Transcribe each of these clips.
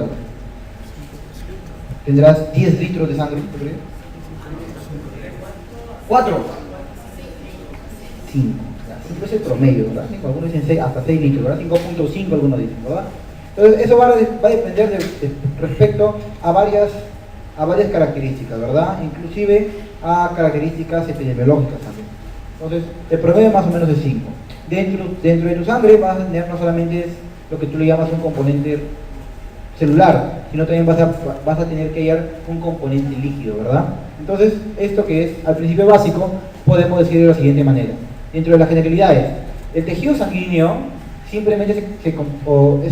total. Tendrás 10 litros de sangre, ¿te crees? 4. 5. 5 es el promedio, ¿verdad? Algunos dicen 6, hasta 6 litros, ¿verdad? 5.5 algunos dicen, ¿verdad? Entonces eso va a depender respecto a varias características, ¿verdad? Inclusive a características epidemiológicas también. Entonces, el promedio más o menos es 5. Dentro de tu sangre vas a tener no solamente lo que tú le llamas un componente celular, sino también vas a tener que hallar un componente líquido, ¿verdad? Entonces, esto que es al principio básico, podemos decir de la siguiente manera. Dentro de las generalidades, el tejido sanguíneo simplemente es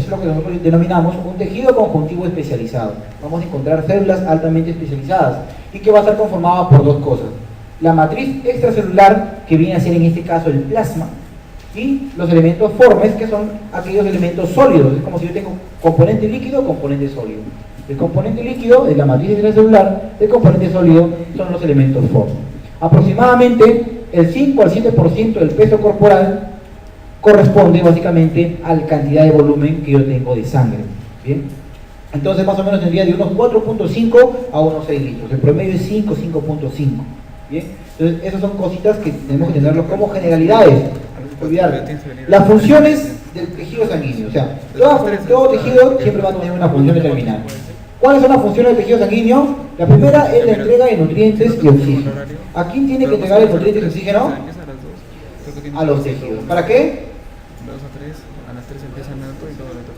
lo que nosotros denominamos un tejido conjuntivo especializado. Vamos a encontrar células altamente especializadas y que va a estar conformada por dos cosas: la matriz extracelular, que viene a ser en este caso el plasma, y los elementos formes, que son aquellos elementos sólidos. Es como si yo tengo componente líquido o componente sólido. El componente líquido es la matriz extracelular, el componente sólido son los elementos formes. Aproximadamente el 5 al 7% del peso corporal corresponde básicamente a la cantidad de volumen que yo tengo de sangre. ¿Bien? Entonces más o menos tendría de unos 4.5 a unos 6 litros. El promedio es 5, 5.5. ¿Bien? Entonces esas son cositas que tenemos que tenerlo como generalidades. Las funciones del tejido sanguíneo, o sea, todo tejido siempre va a tener una función determinada. ¿Cuáles son las funciones del tejido sanguíneo? La primera es la entrega de nutrientes y oxígeno. ¿A quién tiene que entregar el nutriente y oxígeno? A los tejidos. ¿Para qué?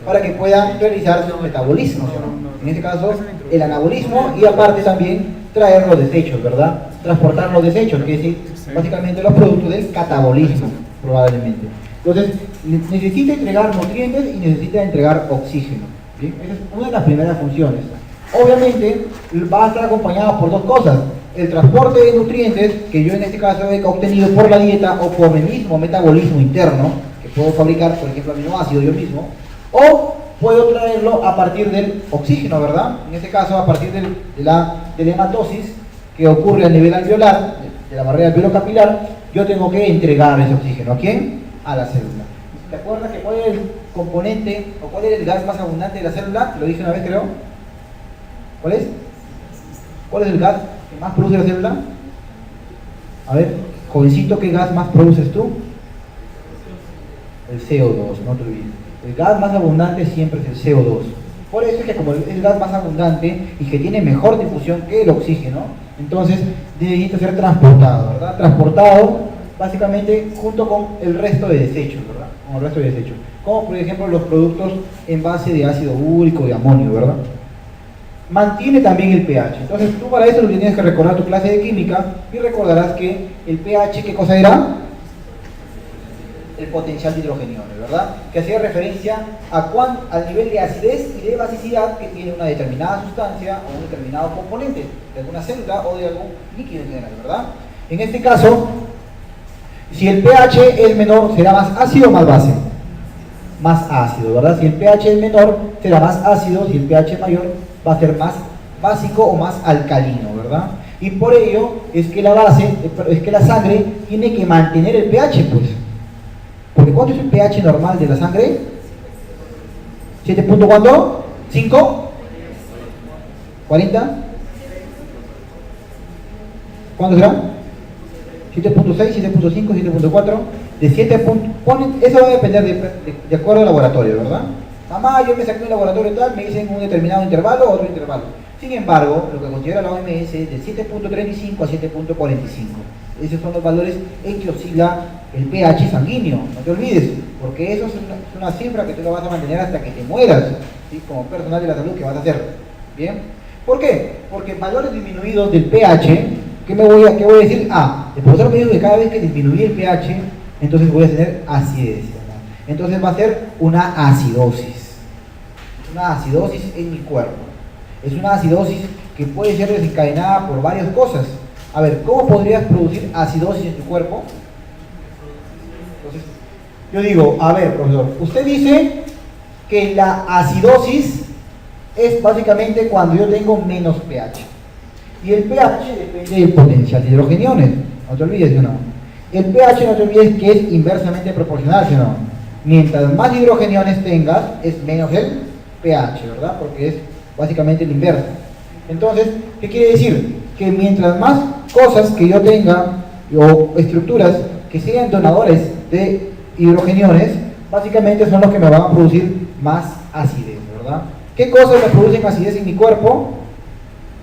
Para que puedan realizar su metabolismo, ¿no? En este caso, el anabolismo, y aparte también traer los desechos, ¿verdad? Transportar los desechos, que es decir, básicamente los productos del catabolismo, probablemente. Entonces, necesita entregar nutrientes y necesita entregar oxígeno. ¿Bien? Esa es una de las primeras funciones. Obviamente, va a estar acompañada por dos cosas: el transporte de nutrientes, que yo en este caso he obtenido por la dieta o por mi mismo metabolismo interno, que puedo fabricar, por ejemplo, aminoácidos yo mismo, o puedo traerlo a partir del oxígeno, ¿verdad? En este caso, a partir de la hematosis que ocurre a nivel alveolar, de la barrera alveolo-capilar, yo tengo que entregar ese oxígeno. ¿A quién? A la célula. ¿Te acuerdas que cuál es el componente o cuál es el gas más abundante de la célula? Lo dije una vez, creo. ¿Cuál es? ¿Cuál es el gas que más produce la célula? A ver, jovencito, ¿qué gas más produces tú? El CO2, no te olvides. El gas más abundante siempre es el CO2. Por eso es que como es el gas más abundante y que tiene mejor difusión que el oxígeno, entonces necesita ser transportado, ¿verdad? Transportado básicamente junto con el resto de desechos, ¿verdad? Con el resto de desechos. Como por ejemplo los productos en base de ácido úrico y amonio, ¿verdad? Mantiene también el pH. Entonces tú para eso lo tienes que recordar tu clase de química y recordarás que el pH, ¿qué cosa era? El potencial de hidrogenio, ¿verdad? Que hacía referencia al nivel de acidez y de basicidad que tiene una determinada sustancia o un determinado componente de alguna célula o de algún líquido en general, ¿verdad? En este caso, si el pH es menor, ¿será más ácido o más base? Más ácido, ¿verdad? Si el pH es menor, será más ácido; si el pH es mayor, va a ser más básico o más alcalino, ¿verdad? Y por ello es que la sangre tiene que mantener el pH, pues. Porque ¿cuánto es el pH normal de la sangre? ¿7 cuánto? ¿5? ¿40? ¿Cuánto será? 7.6, 7.5, 7.4. De 7. Eso va a depender de acuerdo al laboratorio, ¿verdad? Mamá, yo me saqué un laboratorio tal, me dicen un determinado intervalo o otro intervalo. Sin embargo, lo que considera la OMS es de 7.35 a 7.45. Esos son los valores en que oscila el pH sanguíneo, no te olvides, porque eso es una cifra que tú lo vas a mantener hasta que te mueras, ¿sí? Como personal de la salud que vas a hacer. ¿Bien? ¿Por qué? Porque valores disminuidos del pH, ¿qué voy a decir? El profesor me dijo que cada vez que disminuye el pH, entonces voy a tener acidez, ¿no? Entonces va a ser una acidosis. Una acidosis en mi cuerpo. Es una acidosis que puede ser desencadenada por varias cosas. A ver, ¿cómo podrías producir acidosis en tu cuerpo? Entonces, yo digo, a ver, profesor, usted dice que la acidosis es básicamente cuando yo tengo menos pH. Y el pH depende del potencial de hidrogeniones. No te olvides, ¿sí o no? El pH, no te olvides que es inversamente proporcional, ¿sí o no? Mientras más hidrogeniones tengas, es menos el pH. pH, ¿verdad? Porque es básicamente la inversa. Entonces, ¿qué quiere decir? Que mientras más cosas que yo tenga o estructuras que sean donadores de hidrogeniones, básicamente son los que me van a producir más acidez, ¿verdad? ¿Qué cosas me producen acidez en mi cuerpo?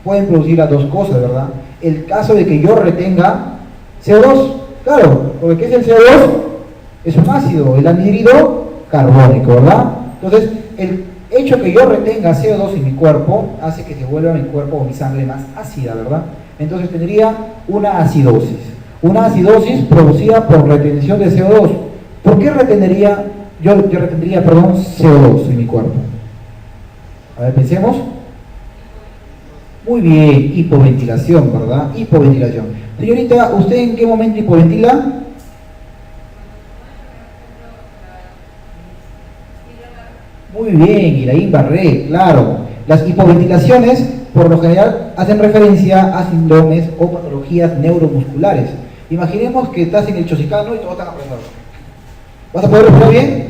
Pueden producir las dos cosas, ¿verdad? El caso de que yo retenga CO2, claro, porque ¿qué es el CO2? Es un ácido, el anhídrido carbónico, ¿verdad? Entonces, el hecho que yo retenga CO2 en mi cuerpo hace que se vuelva mi cuerpo o mi sangre más ácida, ¿verdad? Entonces tendría una acidosis. Una acidosis producida por retención de CO2. ¿Por qué retendría, yo retendría, perdón, CO2 en mi cuerpo? A ver, pensemos. Muy bien, hipoventilación, ¿verdad? Hipoventilación. Señorita, ¿usted en qué momento hipoventila? Muy bien, y la Guillain-Barré, claro. Las hipoventilaciones, por lo general, hacen referencia a síndromes o patologías neuromusculares. Imaginemos que estás en el Chosicano y todos están apretados. ¿Vas a poder respirar bien?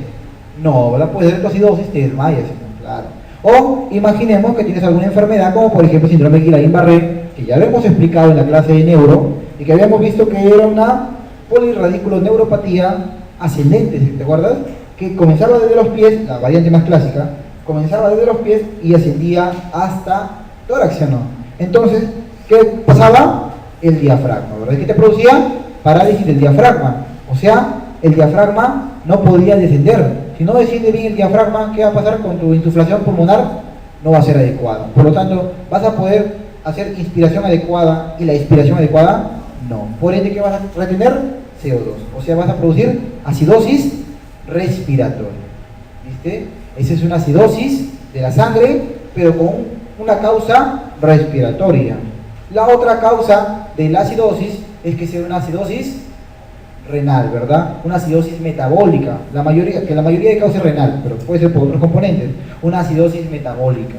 No, ¿verdad? Puede ser tu acidosis, te desmayas, claro. O imaginemos que tienes alguna enfermedad, como por ejemplo síndrome de Guillain-Barré, que ya lo hemos explicado en la clase de neuro, y que habíamos visto que era una polirradiculoneuropatía ascendente, ¿te acuerdas? Que comenzaba desde los pies, la variante más clásica, comenzaba desde los pies y ascendía hasta tórax, ¿no? Entonces, ¿qué pasaba? El diafragma, ¿verdad? ¿Qué te producía? Parálisis del diafragma. O sea, el diafragma no podía descender. Si no desciende bien el diafragma, ¿qué va a pasar con tu insuflación pulmonar? No va a ser adecuada. Por lo tanto, ¿vas a poder hacer inspiración adecuada y la expiración adecuada? No. Por ende, ¿qué vas a retener? CO2. O sea, vas a producir acidosis respiratoria. ¿Viste? Esa es una acidosis de la sangre, pero con una causa respiratoria. La otra causa de la acidosis es que sea una acidosis renal, ¿verdad? Una acidosis metabólica, la mayoría de causa es renal, pero puede ser por otros componentes. Una acidosis metabólica.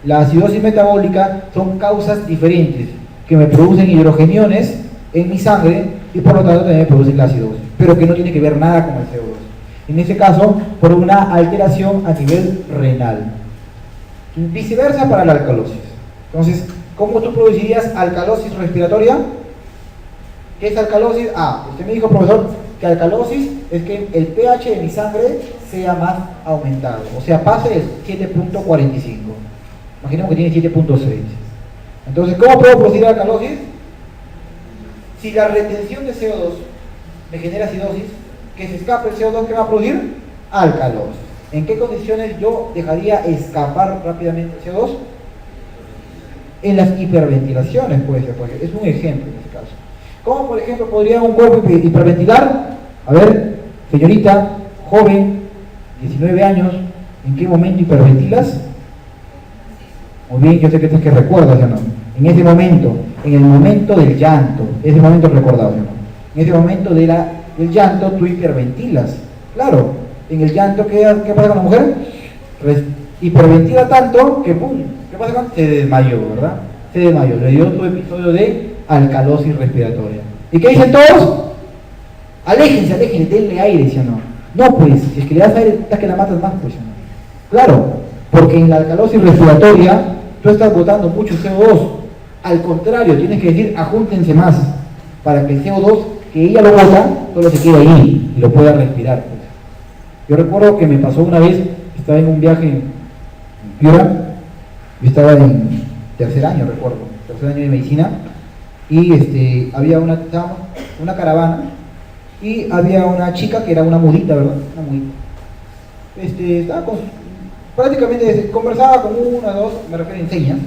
La acidosis metabólica son causas diferentes que me producen hidrogeniones en mi sangre y por lo tanto también me producen la acidosis, pero que no tiene que ver nada con el CO2. En este caso, por una alteración a nivel renal. Viceversa para la alcalosis. Entonces, ¿cómo tú producirías alcalosis respiratoria? ¿Qué es alcalosis? Usted me dijo, profesor, que alcalosis es que el pH de mi sangre sea más aumentado, o sea, pase de 7.45. Imaginemos que tiene 7.6. Entonces, ¿cómo puedo producir alcalosis? Si la retención de CO2 me genera acidosis, que se escape el CO2, ¿qué va a producir? Alcalosis. ¿En qué condiciones yo dejaría escapar rápidamente el CO2? En las hiperventilaciones, puede ser, porque es un ejemplo en este caso. ¿Cómo, por ejemplo, podría un cuerpo hiperventilar? A ver, señorita, joven, 19 años, ¿en qué momento hiperventilas? Muy bien, yo sé que esto es que recuerdas, ¿no? En ese momento, en el momento del llanto, ese momento recordado, ¿no? En ese momento del llanto, tú hiperventilas. Claro, en el llanto, ¿qué pasa con la mujer? Hiperventila tanto que ¡pum! ¿Qué pasa con? Se desmayó, ¿verdad? Se desmayó, le dio tu episodio de alcalosis respiratoria. ¿Y qué dicen todos? Aléjense, denle aire, ¿sí o no? No, pues, si es que le das aire, es que la matas más, pues, ¿sí o no? Claro, porque en la alcalosis respiratoria tú estás botando mucho CO2. Al contrario, tienes que decir, ajúntense más, para que el CO2 que ella lo bota, solo se quede ahí y lo pueda respirar, pues. Yo recuerdo que me pasó una vez, estaba en un viaje en Piura, yo estaba en tercer año de medicina, y había una caravana, y había una chica que era una mudita, ¿verdad? Una mudita. Estaba prácticamente conversaba con una, dos, me refiero en señas,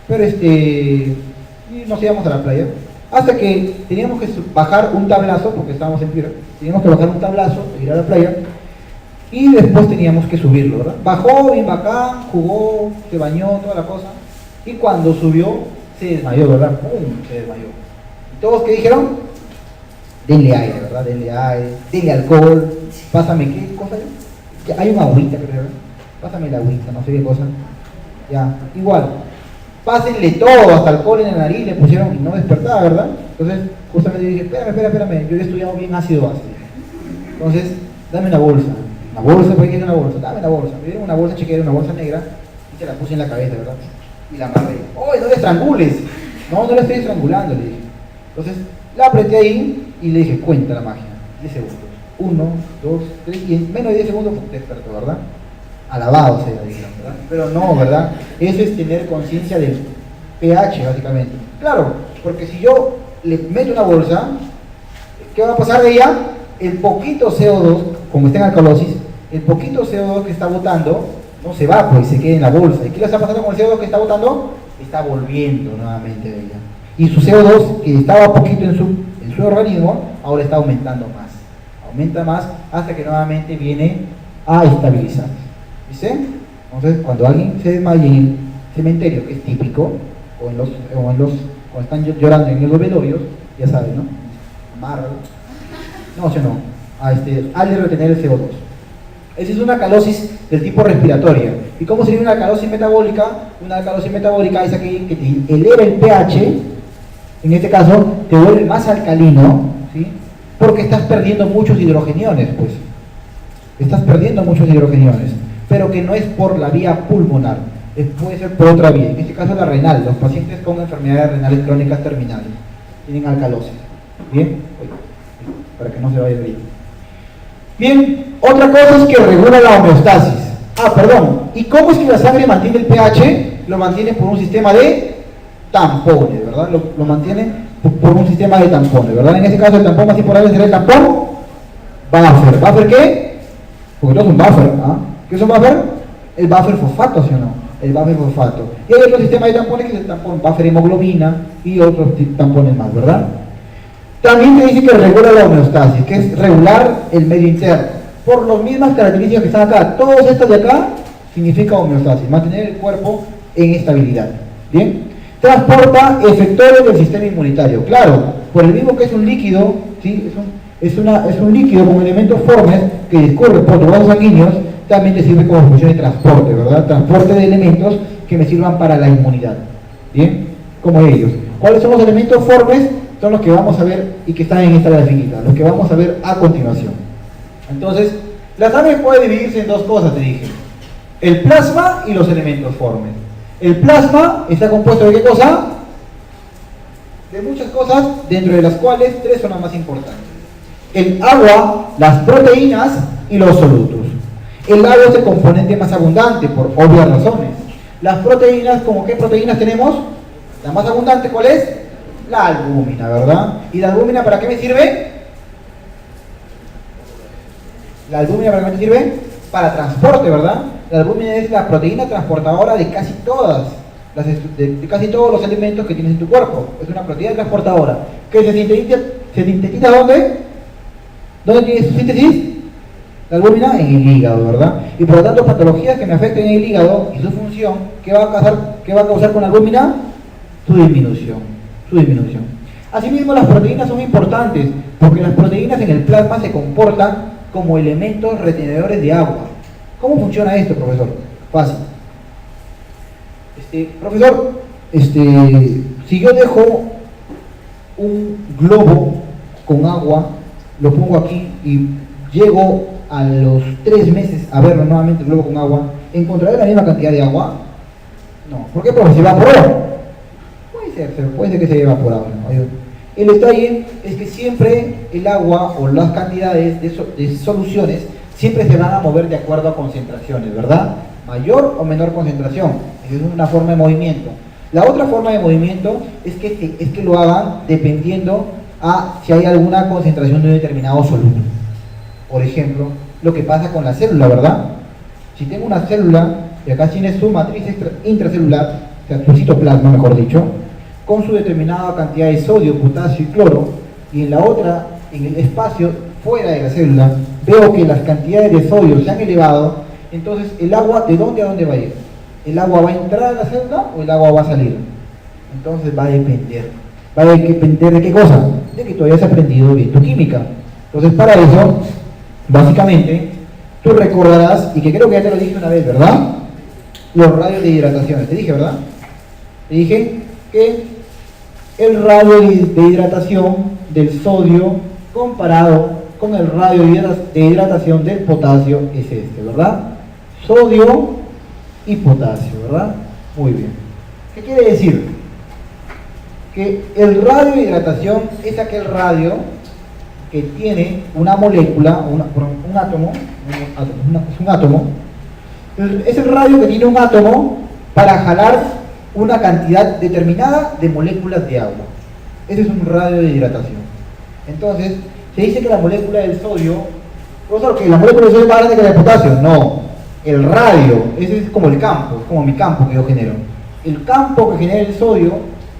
pero y nos íbamos a la playa, hasta que teníamos que bajar un tablazo, porque estábamos en Piura, teníamos que bajar un tablazo, ir a la playa, y después teníamos que subirlo, ¿verdad? Bajó bien bacán, jugó, se bañó, toda la cosa, y cuando subió, se desmayó, ¿verdad? ¡Pum! Se desmayó. ¿Y todos qué dijeron? Denle aire, ¿verdad? Denle aire, denle alcohol, pásame, ¿qué cosa hay? Hay una agüita, creo, ¿verdad? Pásame la agüita, no sé qué cosa. Ya, igual. Pásenle todo, hasta alcohol en la nariz, le pusieron y no despertaba, ¿verdad? Entonces, justamente dije, espérame, yo he estudiado bien ácido base. Entonces, dame una bolsa. Una bolsa, ¿por qué quieres una bolsa? Dame la bolsa. Me dieron una bolsa chiquera, una bolsa negra, y se la puse en la cabeza, ¿verdad? Y la amarré. ¡Oye, no le estrangules! No, no le estoy estrangulando, le dije. Entonces, la apreté ahí y le dije, cuenta la magia. 10 segundos. 1, 2, 3, y en menos de 10 segundos despertó, ¿verdad? Alabado sea, dijeron, ¿verdad? Pero no, ¿verdad? Eso es tener conciencia del pH, básicamente. Claro, porque si yo le meto una bolsa, ¿qué va a pasar de ella? El poquito CO2, como está en alcalosis, el poquito CO2 que está botando, no se va, pues se queda en la bolsa. ¿Y qué le está pasando con el CO2 que está botando? Está volviendo nuevamente de ella. Y su CO2, que estaba poquito en su organismo, ahora está aumentando más. Aumenta más hasta que nuevamente viene a estabilizar. ¿Viste? Entonces, cuando alguien se desmaya en el cementerio, que es típico, cuando están llorando en los velorios, ya saben, ¿no? Amarra. No, no. Al de retener el CO2. Esa es una alcalosis del tipo respiratoria. ¿Y cómo sería una alcalosis metabólica? Una alcalosis metabólica es aquella que te eleva el pH, en este caso te vuelve más alcalino, ¿sí? Porque estás perdiendo muchos hidrogeniones, pues. Estás perdiendo muchos hidrogeniones, pero que no es por la vía pulmonar, puede ser por otra vía. En este caso la renal, los pacientes con enfermedades renales crónicas terminales tienen alcalosis. ¿Bien? Para que no se vaya el brillo. Bien, otra cosa es que regula la homeostasis. ¿Y cómo es que la sangre mantiene el pH? Lo mantiene por un sistema de tampones, ¿verdad? Lo mantiene por un sistema de tampones, ¿verdad? En este caso el tampón más importante será el tampón buffer. ¿Buffer qué? Porque no es un buffer, ¿ah? ¿Qué es un buffer? El buffer fosfato, ¿sí o no? El buffer fosfato. Y hay otro sistema de tampones que es el tampón buffer hemoglobina y otros tampones más, ¿verdad? También te dice que regula la homeostasis, que es regular el medio interno. Por las mismas características que están acá, todos estos de acá significa homeostasis, mantener el cuerpo en estabilidad. ¿Bien? Transporta efectores del sistema inmunitario. Claro, por el mismo que es un líquido, ¿sí? Es un líquido con elementos formes que discurre por los vasos sanguíneos, también te sirve como función de transporte, ¿verdad? Transporte de elementos que me sirvan para la inmunidad. ¿Bien? Como ellos. ¿Cuáles son los elementos formes? Son los que vamos a ver y que están en esta grafiquita, los que vamos a ver a continuación. Entonces, la sangre puede dividirse en dos cosas, te dije. El plasma y los elementos formes. El plasma está compuesto de ¿qué cosa? De muchas cosas, dentro de las cuales 3 son las más importantes. El agua, las proteínas y los solutos. El agua es el componente más abundante, por obvias razones. Las proteínas, ¿como qué proteínas tenemos? La más abundante, ¿cuál es? La albúmina, ¿verdad? ¿Y la albúmina para qué me sirve? ¿La albúmina para qué me sirve? Para transporte, ¿verdad? La albúmina es la proteína transportadora de casi de casi todos los alimentos que tienes en tu cuerpo. Es una proteína transportadora. ¿Que se sintetiza dónde? ¿Dónde tiene su síntesis? La albúmina en el hígado, ¿verdad? Y por lo tanto, patologías que me afecten en el hígado y su función, ¿qué va a causar con la albúmina? Su disminución. Asimismo, las proteínas son importantes porque las proteínas en el plasma se comportan como elementos retenedores de agua. ¿Cómo funciona esto, profesor? Fácil. Profesor, si yo dejo un globo con agua, lo pongo aquí y llego a los 3 meses a verlo nuevamente el globo con agua, ¿encontraré la misma cantidad de agua? No. ¿Por qué? Porque se evaporó. Puede ser que se haya evaporado, ¿no? El detalle es que siempre el agua o las cantidades de soluciones siempre se van a mover de acuerdo a concentraciones, ¿verdad? Mayor o menor concentración. Esa es una forma de movimiento. La otra forma de movimiento es que lo hagan dependiendo a si hay alguna concentración de un determinado soluto. Por ejemplo, lo que pasa con la célula, ¿verdad? Si tengo una célula y acá tiene su matriz intracelular, o sea, su citoplasma, mejor dicho, con su determinada cantidad de sodio, potasio y cloro, y en la otra, en el espacio fuera de la célula, veo que las cantidades de sodio se han elevado, entonces el agua, ¿de dónde a dónde va a ir? ¿El agua va a entrar a la célula o el agua va a salir? Entonces va a depender. ¿Va a depender de qué cosa? De que tú hayas aprendido bien tu química. Entonces para eso, básicamente, tú recordarás, y que creo que ya te lo dije una vez, ¿verdad? Los radios de hidratación. Te dije, ¿verdad? Te dije que el radio de hidratación del sodio comparado con el radio de hidratación del potasio es este, ¿verdad? Sodio y potasio, ¿verdad? Muy bien. ¿Qué quiere decir? Que el radio de hidratación es aquel radio que tiene una molécula, un átomo, es un átomo, es el radio que tiene un átomo para jalar una cantidad determinada de moléculas de agua. Ese es un radio de hidratación. Entonces, se dice que la molécula del sodio, profesor, que la molécula del sodio es más grande que la del potasio. No, el radio, ese es como el campo, es como mi campo que yo genero. El campo que genera el sodio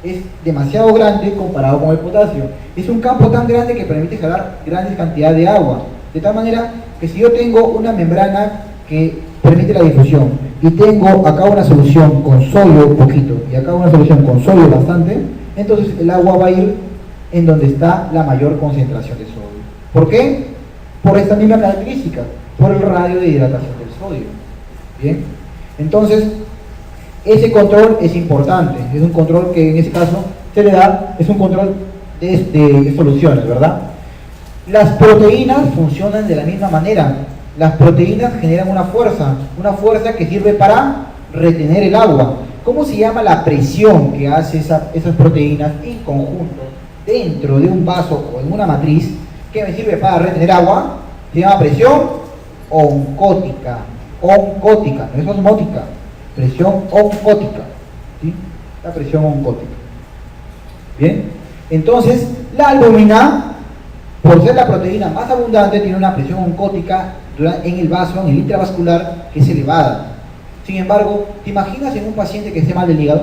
es demasiado grande comparado con el potasio. Es un campo tan grande que permite jalar grandes cantidades de agua. De tal manera que si yo tengo una membrana que permite la difusión y tengo acá una solución con sodio poquito y acá una solución con sodio bastante, entonces el agua va a ir en donde está la mayor concentración de sodio. ¿Por qué? Por esta misma característica, por el radio de hidratación del sodio. Bien, entonces ese control es importante, es un control que en ese caso se le da, es un control de soluciones, ¿verdad? Las proteínas funcionan de la misma manera. Las proteínas generan una fuerza que sirve para retener el agua. ¿Cómo se llama la presión que hace esas proteínas en conjunto dentro de un vaso o en una matriz que me sirve para retener agua? Se llama presión oncótica. Oncótica, no es osmótica. Presión oncótica, ¿sí? La presión oncótica. Bien, entonces la albúmina, por ser la proteína más abundante, tiene una presión oncótica en el vaso, en el intravascular, que es elevada. Sin embargo, ¿te imaginas en un paciente que esté mal del hígado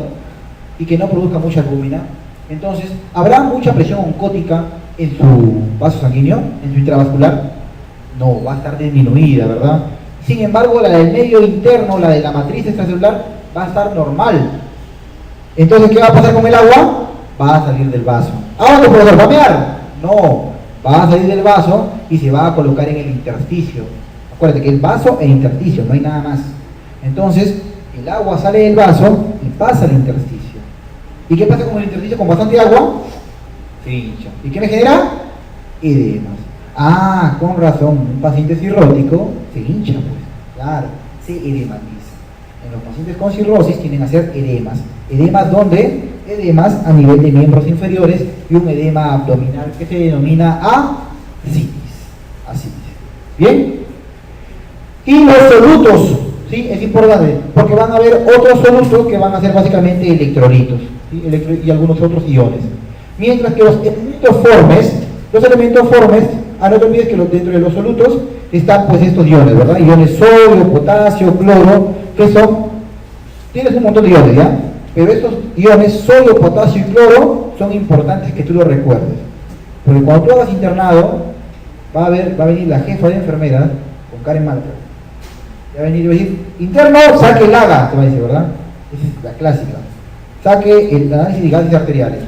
y que no produzca mucha albúmina? Entonces, ¿habrá mucha presión oncótica en su vaso sanguíneo, en su intravascular? No, va a estar disminuida, ¿verdad? Sin embargo, la del medio interno, la de la matriz extracelular, va a estar normal. Entonces, ¿qué va a pasar con el agua? Va a salir del vaso. ¿Ahora no puedo derramear? No, va a salir del vaso y se va a colocar en el intersticio. Acuérdate que el vaso e intersticio, no hay nada más. Entonces, el agua sale del vaso y pasa al intersticio. ¿Y qué pasa con el intersticio con bastante agua? Se hincha. ¿Y qué me genera? Edemas. Ah, con razón, un paciente cirrótico se hincha, pues, claro, se edematiza. En los pacientes con cirrosis tienden a ser edemas. ¿Edemas dónde? Edemas a nivel de miembros inferiores y un edema abdominal que se denomina ascitis. Ascitis. ¿Bien? Y los solutos, ¿sí? Es importante, porque van a haber otros solutos que van a ser básicamente electrolitos, ¿sí? Y algunos otros iones. Mientras que los elementos formes, no te olvides que dentro de los solutos están pues estos iones, ¿verdad? Iones sodio, potasio, cloro, que tienes un montón de iones, ¿ya? Pero estos iones sodio, potasio y cloro son importantes que tú los recuerdes. Porque cuando tú hagas internado, va a venir la jefa de enfermera, con Karen Malta, va a venir y va a decir, interno, saque el AGA, te va a decir, ¿verdad? Esa es la clásica. Saque el análisis de gases arteriales.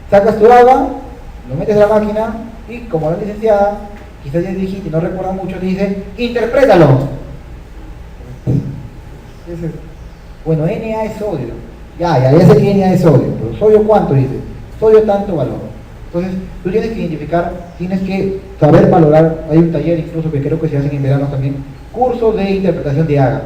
Sacas tu AGA, lo metes a la máquina, y como la licenciada, quizás ya dijiste y no recuerda mucho, te dice, interprétalo. Bueno, Na es sodio. Ya sé que Na es sodio, pero ¿sodio cuánto? Dice, sodio tanto valor. Entonces, tú tienes que identificar, tienes que saber valorar. Hay un taller incluso que creo que se hacen en verano también, cursos de interpretación de AGA,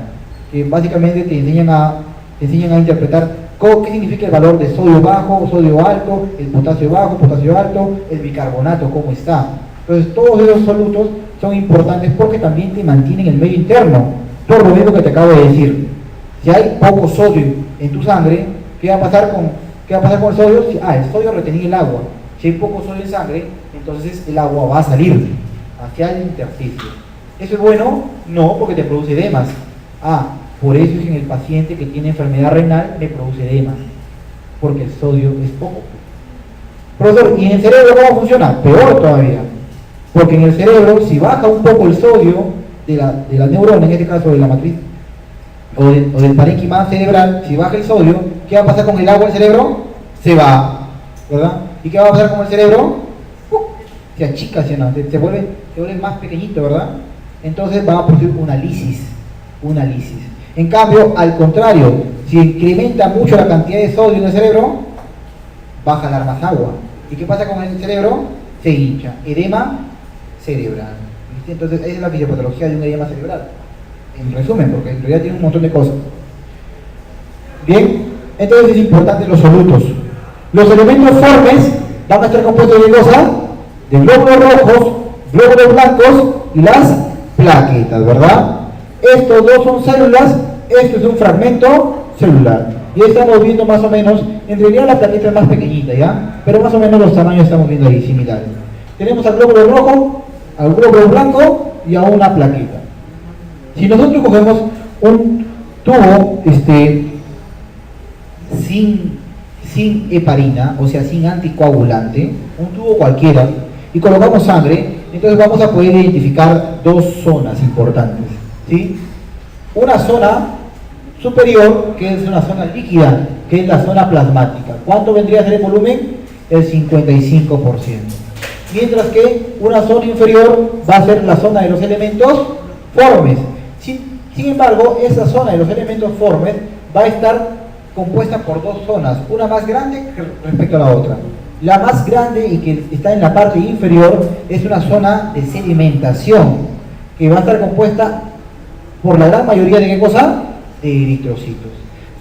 que básicamente te enseñan a interpretar qué significa el valor de sodio bajo, sodio alto, el potasio bajo, potasio alto, el bicarbonato, cómo está. Entonces, todos esos solutos son importantes porque también te mantienen el medio interno. Por lo mismo que te acabo de decir. Si hay poco sodio en tu sangre, ¿qué va a pasar con el sodio? El sodio retenía el agua. Si hay poco sodio en sangre, entonces el agua va a salir hacia el intersticio. ¿Eso es bueno? No, porque te produce edemas. Por eso es que en el paciente que tiene enfermedad renal me produce edemas, porque el sodio es poco. Profesor, ¿y en el cerebro cómo funciona? Peor todavía, porque en el cerebro, si baja un poco el sodio de la neurona, en este caso de la matriz, o del parénquima cerebral, si baja el sodio, ¿qué va a pasar con el agua del cerebro? Se va, ¿verdad? ¿Y qué va a pasar con el cerebro? Se achica, se vuelve más pequeñito, ¿verdad? Entonces va a producir una lisis. En cambio, al contrario, si incrementa mucho la cantidad de sodio en el cerebro, va a jalar más agua. ¿Y qué pasa con el cerebro? Se hincha. Edema, cerebral. ¿Viste? Entonces, esa es la fisiopatología de un edema cerebral. En resumen, porque en realidad tiene un montón de cosas. Bien, entonces es importante los solutos. Los elementos formes van a estar compuestos de cosas, de glóbulos rojos, glóbulos blancos y las plaquetas, ¿verdad? Estos dos son células, esto es un fragmento celular. Y estamos viendo más o menos, en realidad la plaqueta es más pequeñita, ¿ya? Pero más o menos los tamaños estamos viendo ahí similares. Tenemos al glóbulo rojo, al glóbulo blanco y a una plaqueta. Si nosotros cogemos un tubo sin heparina, o sea, sin anticoagulante, un tubo cualquiera, y colocamos sangre, entonces vamos a poder identificar dos zonas importantes, ¿sí? Una zona superior, que es una zona líquida, que es la zona plasmática. ¿Cuánto vendría a ser el volumen? El 55%. Mientras que una zona inferior va a ser la zona de los elementos formes. Sin embargo, esa zona de los elementos formes va a estar compuesta por dos zonas, una más grande respecto a la otra. La más grande y que está en la parte inferior es una zona de sedimentación, que va a estar compuesta por la gran mayoría de ¿qué cosa? De eritrocitos.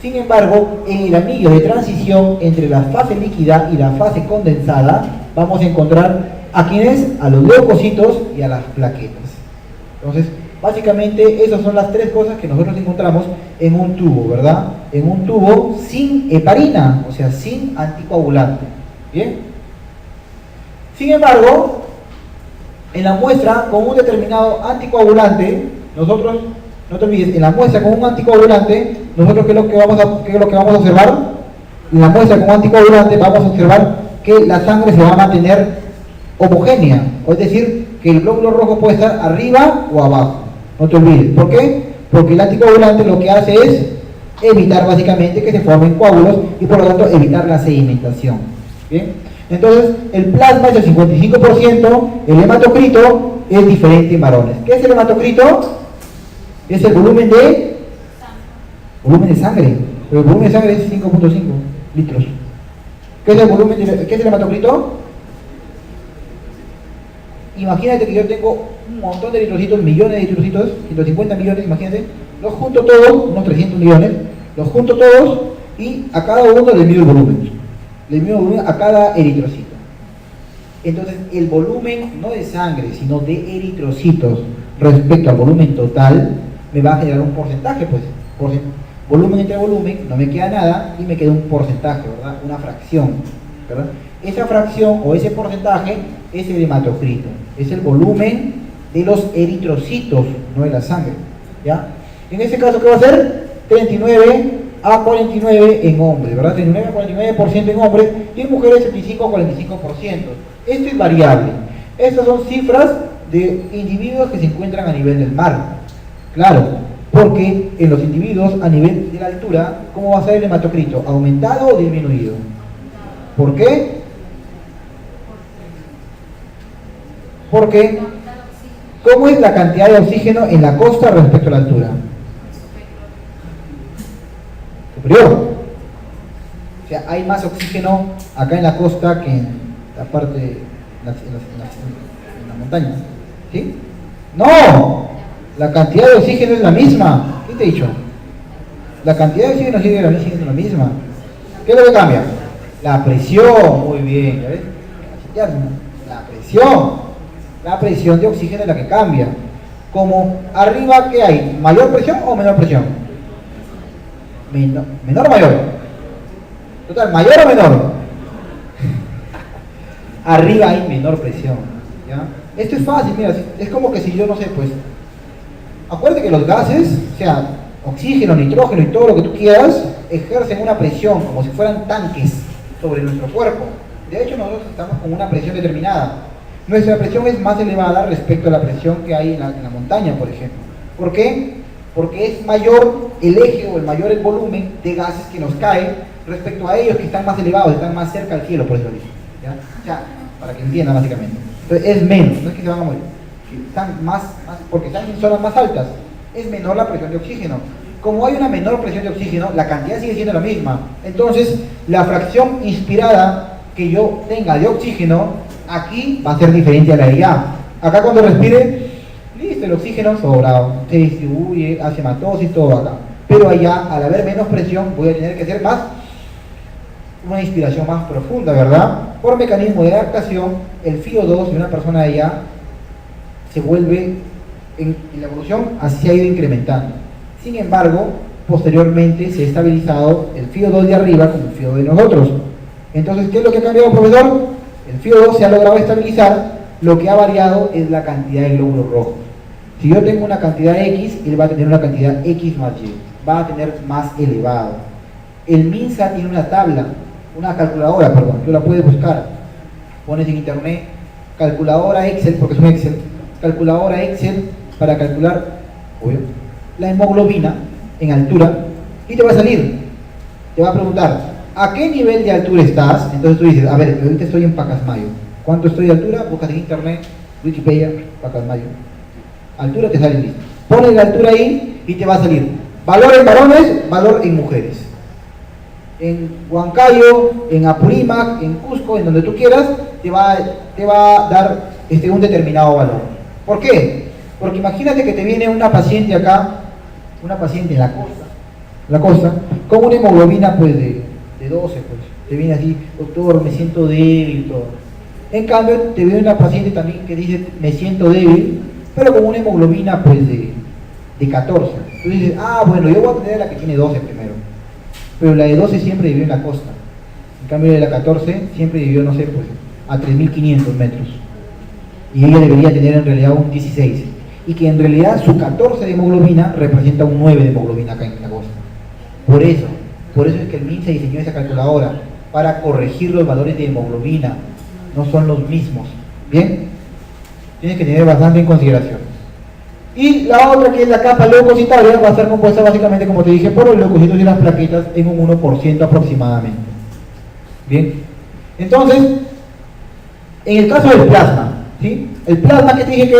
Sin embargo, en el anillo de transición entre la fase líquida y la fase condensada, vamos a encontrar a quienes, a los leucocitos y a las plaquetas. Entonces, básicamente esas son las tres cosas que nosotros encontramos en un tubo, ¿verdad? En un tubo sin heparina, o sea, sin anticoagulante. ¿Bien? Sin embargo, en la muestra con un determinado anticoagulante, nosotros, no te olvides, en la muestra con un anticoagulante, nosotros ¿qué es lo que vamos a observar? En la muestra con un anticoagulante vamos a observar que la sangre se va a mantener homogénea, es decir, que el glóbulo rojo puede estar arriba o abajo. No te olvides. ¿Por qué? Porque el anticoagulante lo que hace es evitar básicamente que se formen coágulos y por lo tanto evitar la sedimentación. ¿Bien? Entonces, el plasma es el 55%, el hematocrito es diferente en varones. ¿Qué es el hematocrito? Es el volumen de sangre. Pero el volumen de sangre es 5.5 litros. ¿Qué es el volumen qué es el hematocrito? Imagínate que yo tengo un montón de eritrocitos, millones de eritrocitos, 150 millones, imagínate, los junto todos, unos 300 millones, los junto todos y a cada uno le mido el volumen. Le mido el volumen a cada eritrocito. Entonces, el volumen no de sangre, sino de eritrocitos respecto al volumen total, me va a generar un porcentaje, pues. Volumen entre volumen, no me queda nada y me queda un porcentaje, ¿verdad? Una fracción, ¿verdad? Esa fracción o ese porcentaje es el hematocrito, es el volumen de los eritrocitos, no de la sangre, ¿ya? En ese caso, ¿qué va a ser? 39 a 49 en hombres, ¿verdad? 39 a 49% en hombres y en mujeres 75 a 45%. Esto es variable. Estas son cifras de individuos que se encuentran a nivel del mar. Claro, porque en los individuos a nivel de la altura, ¿cómo va a ser el hematocrito? ¿Aumentado o disminuido? ¿Por qué? Porque, ¿cómo es la cantidad de oxígeno en la costa respecto a la altura? Superior. O sea, hay más oxígeno acá en la costa que en la parte, en la montaña. ¿Sí? ¡No! La cantidad de oxígeno es la misma. ¿Qué te he dicho? La cantidad de oxígeno sigue siendo la misma. ¿Qué es lo que cambia? La presión. Muy bien, ¿ya ves? La presión. La presión de oxígeno es la que cambia. Como arriba, ¿qué hay? ¿Mayor presión o menor presión? Menor o mayor. Total, ¿mayor o menor? Arriba hay menor presión, ¿ya? Esto es fácil, mira, es como que si yo no sé, pues, acuérdate que los gases, o sea, oxígeno, nitrógeno y todo lo que tú quieras, ejercen una presión como si fueran tanques sobre nuestro cuerpo. De hecho, nosotros estamos con una presión determinada. Nuestra presión es más elevada respecto a la presión que hay en la montaña, por ejemplo. ¿Por qué? Porque es mayor el eje o el mayor el volumen de gases que nos cae respecto a ellos que están más elevados, están más cerca al cielo, por eso digo, ¿ya? O sea, para que entiendan básicamente. Entonces es menos, no es que se van a morir, están más, porque están en zonas más altas, es menor la presión de oxígeno. Como hay una menor presión de oxígeno, la cantidad sigue siendo la misma. Entonces, la fracción inspirada que yo tenga de oxígeno, aquí va a ser diferente a la de allá. Acá cuando respire, listo, el oxígeno sobra, se distribuye, hace matosis, todo acá. Pero allá, al haber menos presión, voy a tener que hacer más, una inspiración más profunda, ¿verdad? Por mecanismo de adaptación, el FiO2 de una persona de allá se vuelve, en la evolución, así se ha ido incrementando. Sin embargo, posteriormente se ha estabilizado el FiO2 de arriba con el FiO2 de nosotros. Entonces, ¿qué es lo que ha cambiado, profesor? El FiO2 se ha logrado estabilizar, lo que ha variado es la cantidad de glóbulos rojos. Si yo tengo una cantidad X, él va a tener una cantidad X más Y, va a tener más elevado. El MINSA tiene una tabla, una calculadora, perdón, tú la puedes buscar, pones en internet, calculadora Excel, porque es un Excel, calculadora Excel para calcular, obvio, la hemoglobina en altura, y te va a salir, te va a preguntar, ¿a qué nivel de altura estás? Entonces tú dices, a ver, ahorita estoy en Pacasmayo, ¿cuánto estoy de altura? Buscas en internet, Wikipedia, Pacasmayo, altura, te sale listo, pones la altura ahí y te va a salir, valor en varones, valor en mujeres. En Huancayo, en Apurímac, en Cusco, en donde tú quieras, te va a dar un determinado valor. ¿Por qué? Porque imagínate que te viene una paciente acá, una paciente en la costa, con una hemoglobina pues de 12, pues, te viene así, doctor, me siento débil y todo. En cambio, te viene una paciente también que dice, me siento débil, pero con una hemoglobina pues de 14. Tú dices, ah, bueno, yo voy a tener la que tiene 12 primero. Pero la de 12 siempre vivió en la costa. En cambio, la de la 14 siempre vivió, no sé, pues, a 3.500 metros. Y ella debería tener en realidad un 16. Y que en realidad su 14 de hemoglobina representa un 9 de hemoglobina acá en la costa. Por eso es que el MINSA diseñó esa calculadora, para corregir los valores de hemoglobina. No son los mismos. ¿Bien? Tienes que tener bastante en consideración. Y la otra, que es la capa leucocitaria, va a estar compuesta básicamente, como te dije, por los leucocitos y las plaquetas en un 1% aproximadamente. Bien, entonces, en el caso del plasma, ¿sí? El plasma que te dije que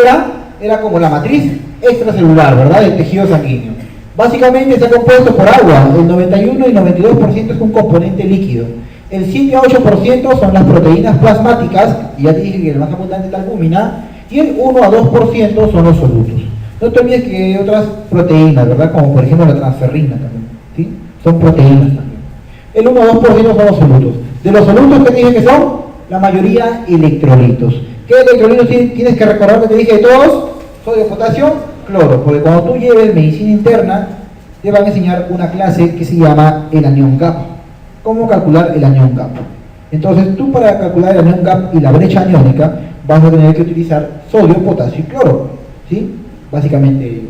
era como la matriz extracelular, ¿verdad? Del tejido sanguíneo. Básicamente está compuesto por agua, el 91 y 92% es un componente líquido. El 7 a 8% son las proteínas plasmáticas, y ya te dije que el más abundante es la albúmina, y el 1 a 2% son los solutos. No te olvides que hay otras proteínas, ¿verdad? Como por ejemplo la transferrina también, ¿sí? Son proteínas también. El 1 o 2% son los solutos. De los solutos que te dije que son, la mayoría electrolitos. ¿Qué electrolitos tienes que recordar que te dije de todos? Sodio, potasio, cloro. Porque cuando tú lleves medicina interna, te van a enseñar una clase que se llama el anión gap. ¿Cómo calcular el anión gap? Entonces tú, para calcular el anión gap y la brecha aniónica, vas a tener que utilizar sodio, potasio y cloro, ¿sí? Básicamente ello.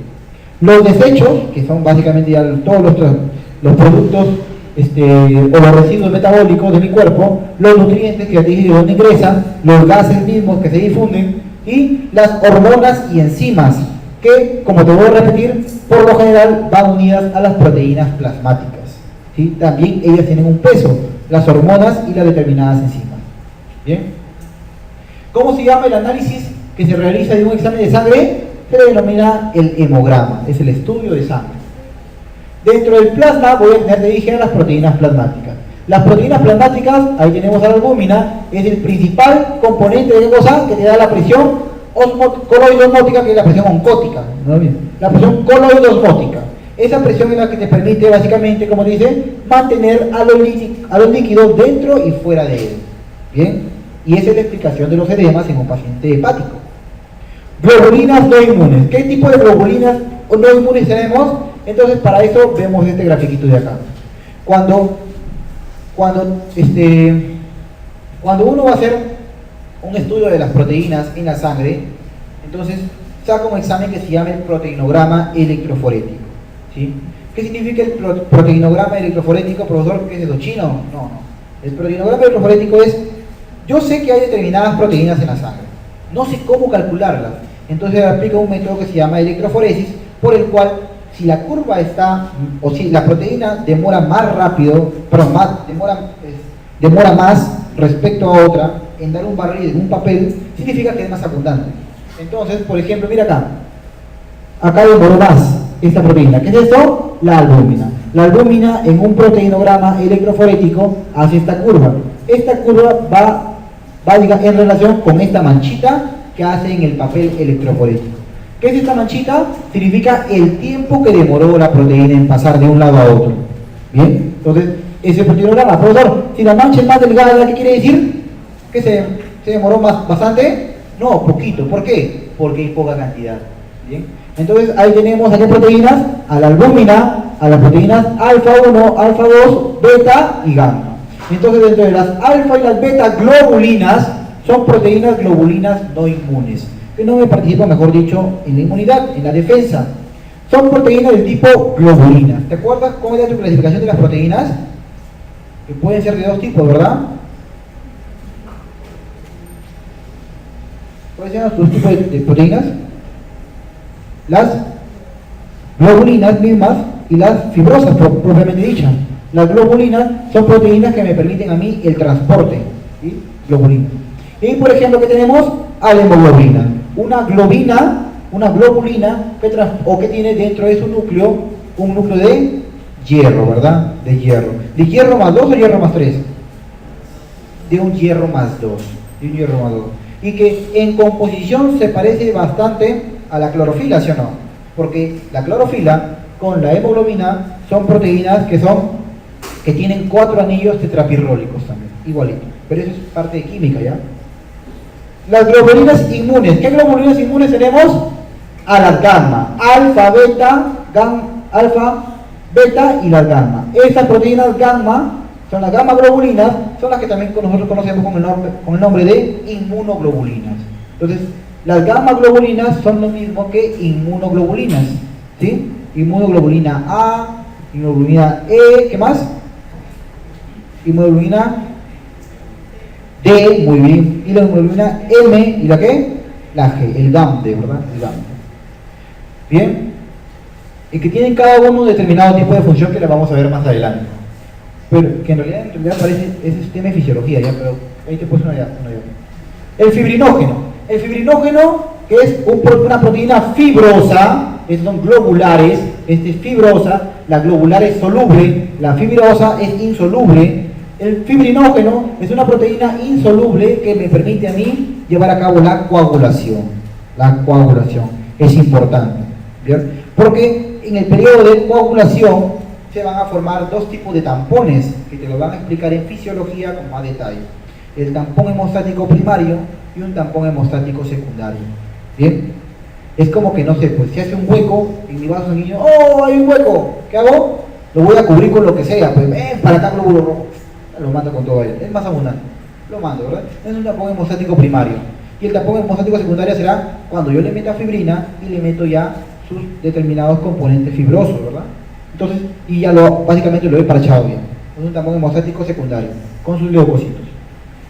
Los desechos, que son básicamente ya todos los productos o los residuos metabólicos de mi cuerpo, los nutrientes que ya te dije de dónde ingresan, los gases mismos que se difunden, y las hormonas y enzimas que, como te voy a repetir, por lo general van unidas a las proteínas plasmáticas, ¿sí? También ellas tienen un peso, las hormonas y las determinadas enzimas. ¿Bien? ¿Cómo se llama el análisis que se realiza de un examen de sangre? Se le denomina el hemograma, es el estudio de sangre. Dentro del plasma voy a tener, te dije, las proteínas plasmáticas. Las proteínas plasmáticas, ahí tenemos a la albúmina, es el principal componente de cosa que te da la presión coloidosmótica, que es la presión oncótica, ¿no? La presión coloidosmótica. Esa presión es la que te permite, básicamente, como dice, mantener a los líquidos dentro y fuera de él. ¿Bien? Y esa es la explicación de los edemas en un paciente hepático. Globulinas no inmunes. ¿Qué tipo de globulinas no inmunes tenemos? Entonces, para eso vemos este grafiquito de acá. Cuando uno va a hacer un estudio de las proteínas en la sangre, entonces saca un examen que se llama el proteinograma electroforético, ¿sí? ¿Qué significa el proteinograma electroforético, profesor? ¿Qué es eso, chino? No. El proteinograma electroforético es, yo sé que hay determinadas proteínas en la sangre, no sé cómo calcularlas, entonces aplica un método que se llama electroforesis, por el cual, si la curva está, o si la proteína demora más rápido, perdón, demora más respecto a otra en dar un barrido en un papel, significa que es más abundante. Entonces, por ejemplo, mira acá demoró más esta proteína. ¿Qué es esto? La albúmina. La albúmina en un proteinograma electroforético hace esta curva. Esta curva va en relación con esta manchita que hacen el papel electroforético. ¿Qué es esta manchita? Significa el tiempo que demoró la proteína en pasar de un lado a otro. Bien, entonces ese proteinograma. Profesor, si la mancha es más delgada, ¿qué quiere decir? ¿Que se demoró bastante? No, poquito. ¿Por qué? Porque hay poca cantidad. Bien, entonces ahí tenemos a qué proteínas: a la albúmina, a las proteínas alfa 1, alfa 2, beta y gamma. Entonces dentro de las alfa y las beta globulinas son proteínas globulinas no inmunes, que no participan, mejor dicho, en la inmunidad, en la defensa. Son proteínas del tipo globulina. ¿Te acuerdas cómo era tu clasificación de las proteínas? Que pueden ser de dos tipos, ¿verdad? ¿Cuáles son los tipos de proteínas? Las globulinas mismas y las fibrosas, propiamente dichas. Las globulinas son proteínas que me permiten a mí el transporte, ¿sí? Globulina. Y por ejemplo, ¿qué tenemos? A la hemoglobina. Una globulina que tiene dentro de su núcleo un núcleo de hierro, ¿verdad? De hierro. ¿De hierro más 2 o hierro más 3? De un hierro más 2. De un hierro más 2. Y que en composición se parece bastante a la clorofila, ¿sí o no? Porque la clorofila con la hemoglobina son proteínas que tienen 4 anillos tetrapirrólicos también, igualito. Pero eso es parte de química, ¿ya? Las globulinas inmunes. ¿Qué globulinas inmunes tenemos? A las gamma, alfa, beta y las gamma. Estas proteínas gamma, son las gamma globulinas, son las que también nosotros conocemos con el nombre de inmunoglobulinas. Entonces, las gamma globulinas son lo mismo que inmunoglobulinas, ¿sí? Inmunoglobulina A, inmunoglobulina E, ¿qué más? Inmunoglobulina D, muy bien, y la inmunoglobulina M, ¿y la qué? La G, el GAMD, ¿verdad? El GAMD. Bien, y que tienen cada uno un determinado tipo de función que la vamos a ver más adelante. Pero que en realidad parece, ese es tema de fisiología, ya, pero ahí te puse una ya. El fibrinógeno. El fibrinógeno, que es una proteína fibrosa, estos son globulares, este es fibrosa, la globular es soluble, la fibrosa es insoluble. El fibrinógeno es una proteína insoluble que me permite a mí llevar a cabo la coagulación. La coagulación es importante, ¿bien? Porque en el periodo de coagulación se van a formar dos tipos de tampones que te lo van a explicar en fisiología con más detalle: el tampón hemostático primario y un tampón hemostático secundario. Bien, es como que no sé, pues si hace un hueco en mi vaso sanguíneo, ¡oh, hay un hueco! ¿Qué hago? Lo voy a cubrir con lo que sea, pues ven para acá, glóbulo rojo, lo mando con todo ello, es más abundante, lo mando, ¿verdad? Es un tampón hemostático primario. Y el tampón hemostático secundario será cuando yo le meta fibrina y le meto ya sus determinados componentes fibrosos, ¿verdad? Entonces, y ya básicamente lo he parchado bien. Es un tampón hemostático secundario con sus leucocitos.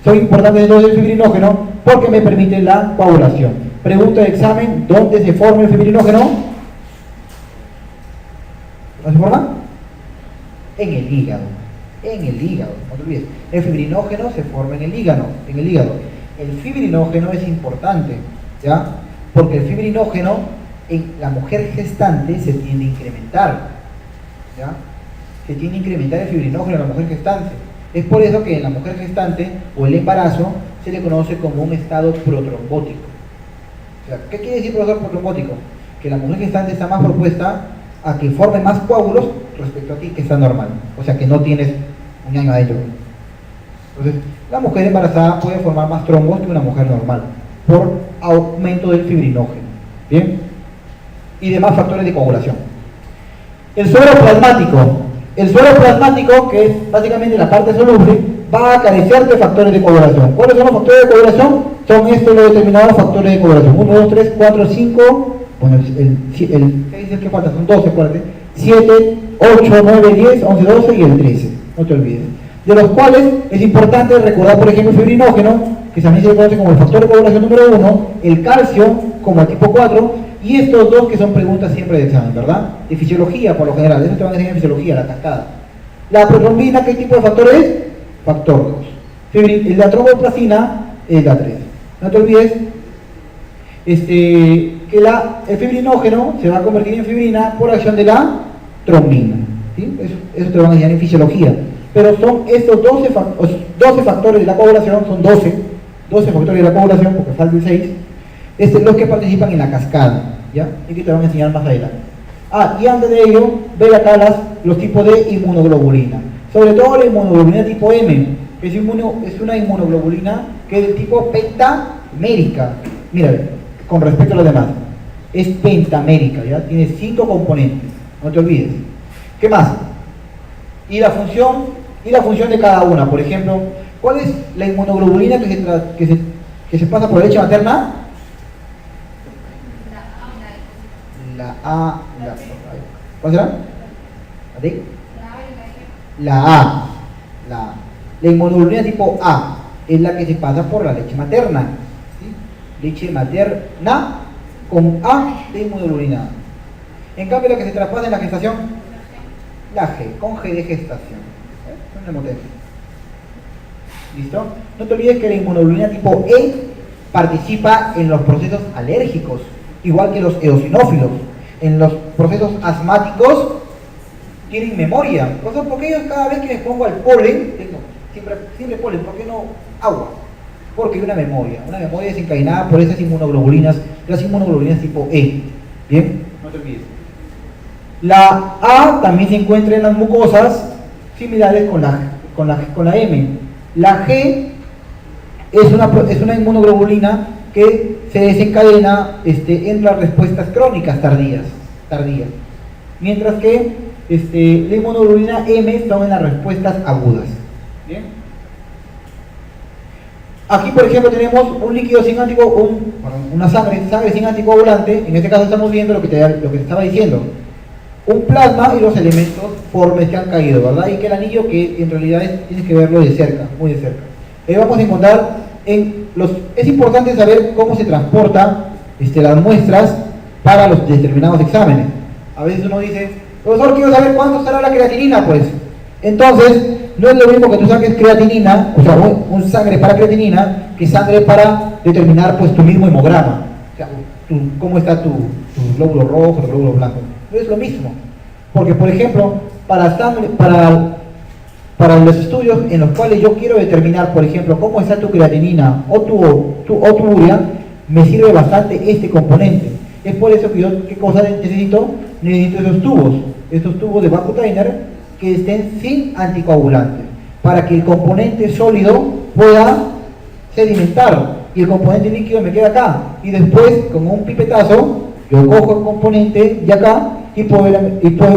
Son importantes entonces el fibrinógeno porque me permite la coagulación. Pregunta de examen: ¿dónde se forma el fibrinógeno? ¿No se forma? En el hígado. En el hígado, no te olvides. El fibrinógeno se forma en el hígado. El fibrinógeno es importante, ¿ya? Porque el fibrinógeno en la mujer gestante se tiende a incrementar, ¿ya? Se tiende a incrementar el fibrinógeno en la mujer gestante. Es por eso que en la mujer gestante o el embarazo se le conoce como un estado protrombótico. O sea, ¿qué quiere decir profesor protrombótico? Que la mujer gestante está más propuesta a que forme más coágulos respecto a ti, que está normal. O sea, que no tienes un año adentro. Entonces, la mujer embarazada puede formar más trombos que una mujer normal por aumento del fibrinógeno. ¿Bien? Y demás factores de coagulación. El suero plasmático. El suero plasmático, que es básicamente la parte soluble, va a carecer de factores de coagulación. ¿Cuáles son los factores de coagulación? Son estos los determinados factores de coagulación. 1, 2, 3, 4, 5, bueno, ¿qué dice el que falta? Son 12, acuérdate. 7, 8, 9, 10, 11, 12 y el 13. No te olvides. De los cuales es importante recordar, por ejemplo, el fibrinógeno, que también se conoce como el factor de coagulación número 1, el calcio, como el tipo 4, y estos dos que son preguntas siempre de examen, ¿verdad? De fisiología, por lo general. Eso te van a enseñar en fisiología, la cascada. La protrombina, ¿qué tipo de factor es? Factor 2. La tromboplastina es la 3. No te olvides que el fibrinógeno se va a convertir en fibrina por acción de la trombina, ¿sí? Eso te lo van a enseñar en fisiología. Pero son estos 12 factores de la coagulación, son 12 factores de la coagulación, porque falta el 6, Los que participan en la cascada, ¿ya? Y que te van a enseñar más adelante. Y antes de ello, ve acá los tipos de inmunoglobulina. Sobre todo la inmunoglobulina tipo M, que es una inmunoglobulina que es del tipo pentamérica. Mira, con respecto a los demás, es pentamérica, ¿ya? Tiene 5 componentes, no te olvides. ¿Qué más? Y la función de cada una. Por ejemplo, ¿cuál es la inmunoglobulina que se pasa por la leche materna? ¿Cuál será? La A. La inmunoglobulina tipo A es la que se pasa por la leche materna. ¿Sí? Leche materna con A de inmunoglobulina. En cambio, la que se traspasa en la gestación, la G, con G de gestación. Un hemoteca. ¿Listo? No te olvides que la inmunoglobulina tipo E participa en los procesos alérgicos, igual que los eosinófilos. En los procesos asmáticos tienen memoria. O sea, porque ellos cada vez que les pongo al polen, siempre polen, ¿por qué no agua? Porque hay una memoria desencadenada por esas inmunoglobulinas, las inmunoglobulinas tipo E. ¿Bien? No te olvides. La A también se encuentra en las mucosas similares con la M. La G es una inmunoglobulina que se desencadena en las respuestas crónicas tardías. Mientras que la inmunoglobulina M son en las respuestas agudas. ¿Bien? Aquí, por ejemplo, tenemos un líquido sin una sangre sin anticoagulante. En este caso estamos viendo lo que te estaba diciendo. Un plasma y los elementos formes que han caído, ¿verdad? Y que el anillo, que en realidad tienes que verlo de cerca, muy de cerca. Vamos a encontrar es importante saber cómo se transportan las muestras para los determinados exámenes. A veces uno dice, profesor, quiero saber cuánto será la creatinina, pues. Entonces, no es lo mismo que tú saques creatinina, o sea, un sangre para creatinina, que sangre para determinar pues tu mismo hemograma. O sea, cómo está tu glóbulo rojo, tu glóbulo blanco. No es lo mismo. Porque, por ejemplo, para los estudios en los cuales yo quiero determinar, por ejemplo, cómo está tu creatinina o tu urea, me sirve bastante este componente. Es por eso que yo, ¿qué cosa necesito? Necesito estos tubos de Vacutainer que estén sin anticoagulante, para que el componente sólido pueda sedimentar y el componente líquido me queda acá. Y después, con un pipetazo, yo cojo el componente de acá y puedo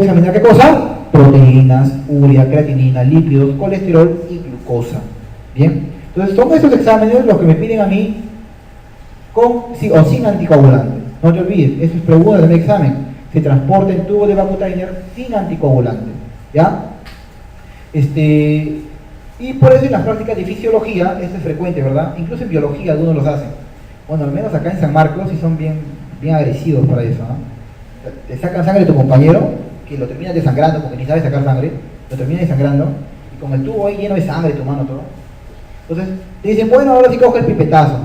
examinar ¿qué cosa? Proteínas, urea, creatinina, lípidos, colesterol y glucosa. ¿Bien? Entonces son esos exámenes los que me piden a mí con o sin anticoagulante. No te olvides, eso es pregunta del examen. Se transporta en tubo de Vacutainer sin anticoagulante. ¿Ya? Y por eso en las prácticas de fisiología, esto es frecuente, ¿verdad? Incluso en biología algunos los hacen. Bueno, al menos acá en San Marcos sí son bien agresivos para eso, ¿no? Te sacan sangre de tu compañero, que lo terminas desangrando porque ni sabes sacar sangre, lo terminas desangrando, y con el tubo ahí lleno de sangre, tu mano, todo. Entonces, te dicen, bueno, ahora sí coge el pipetazo.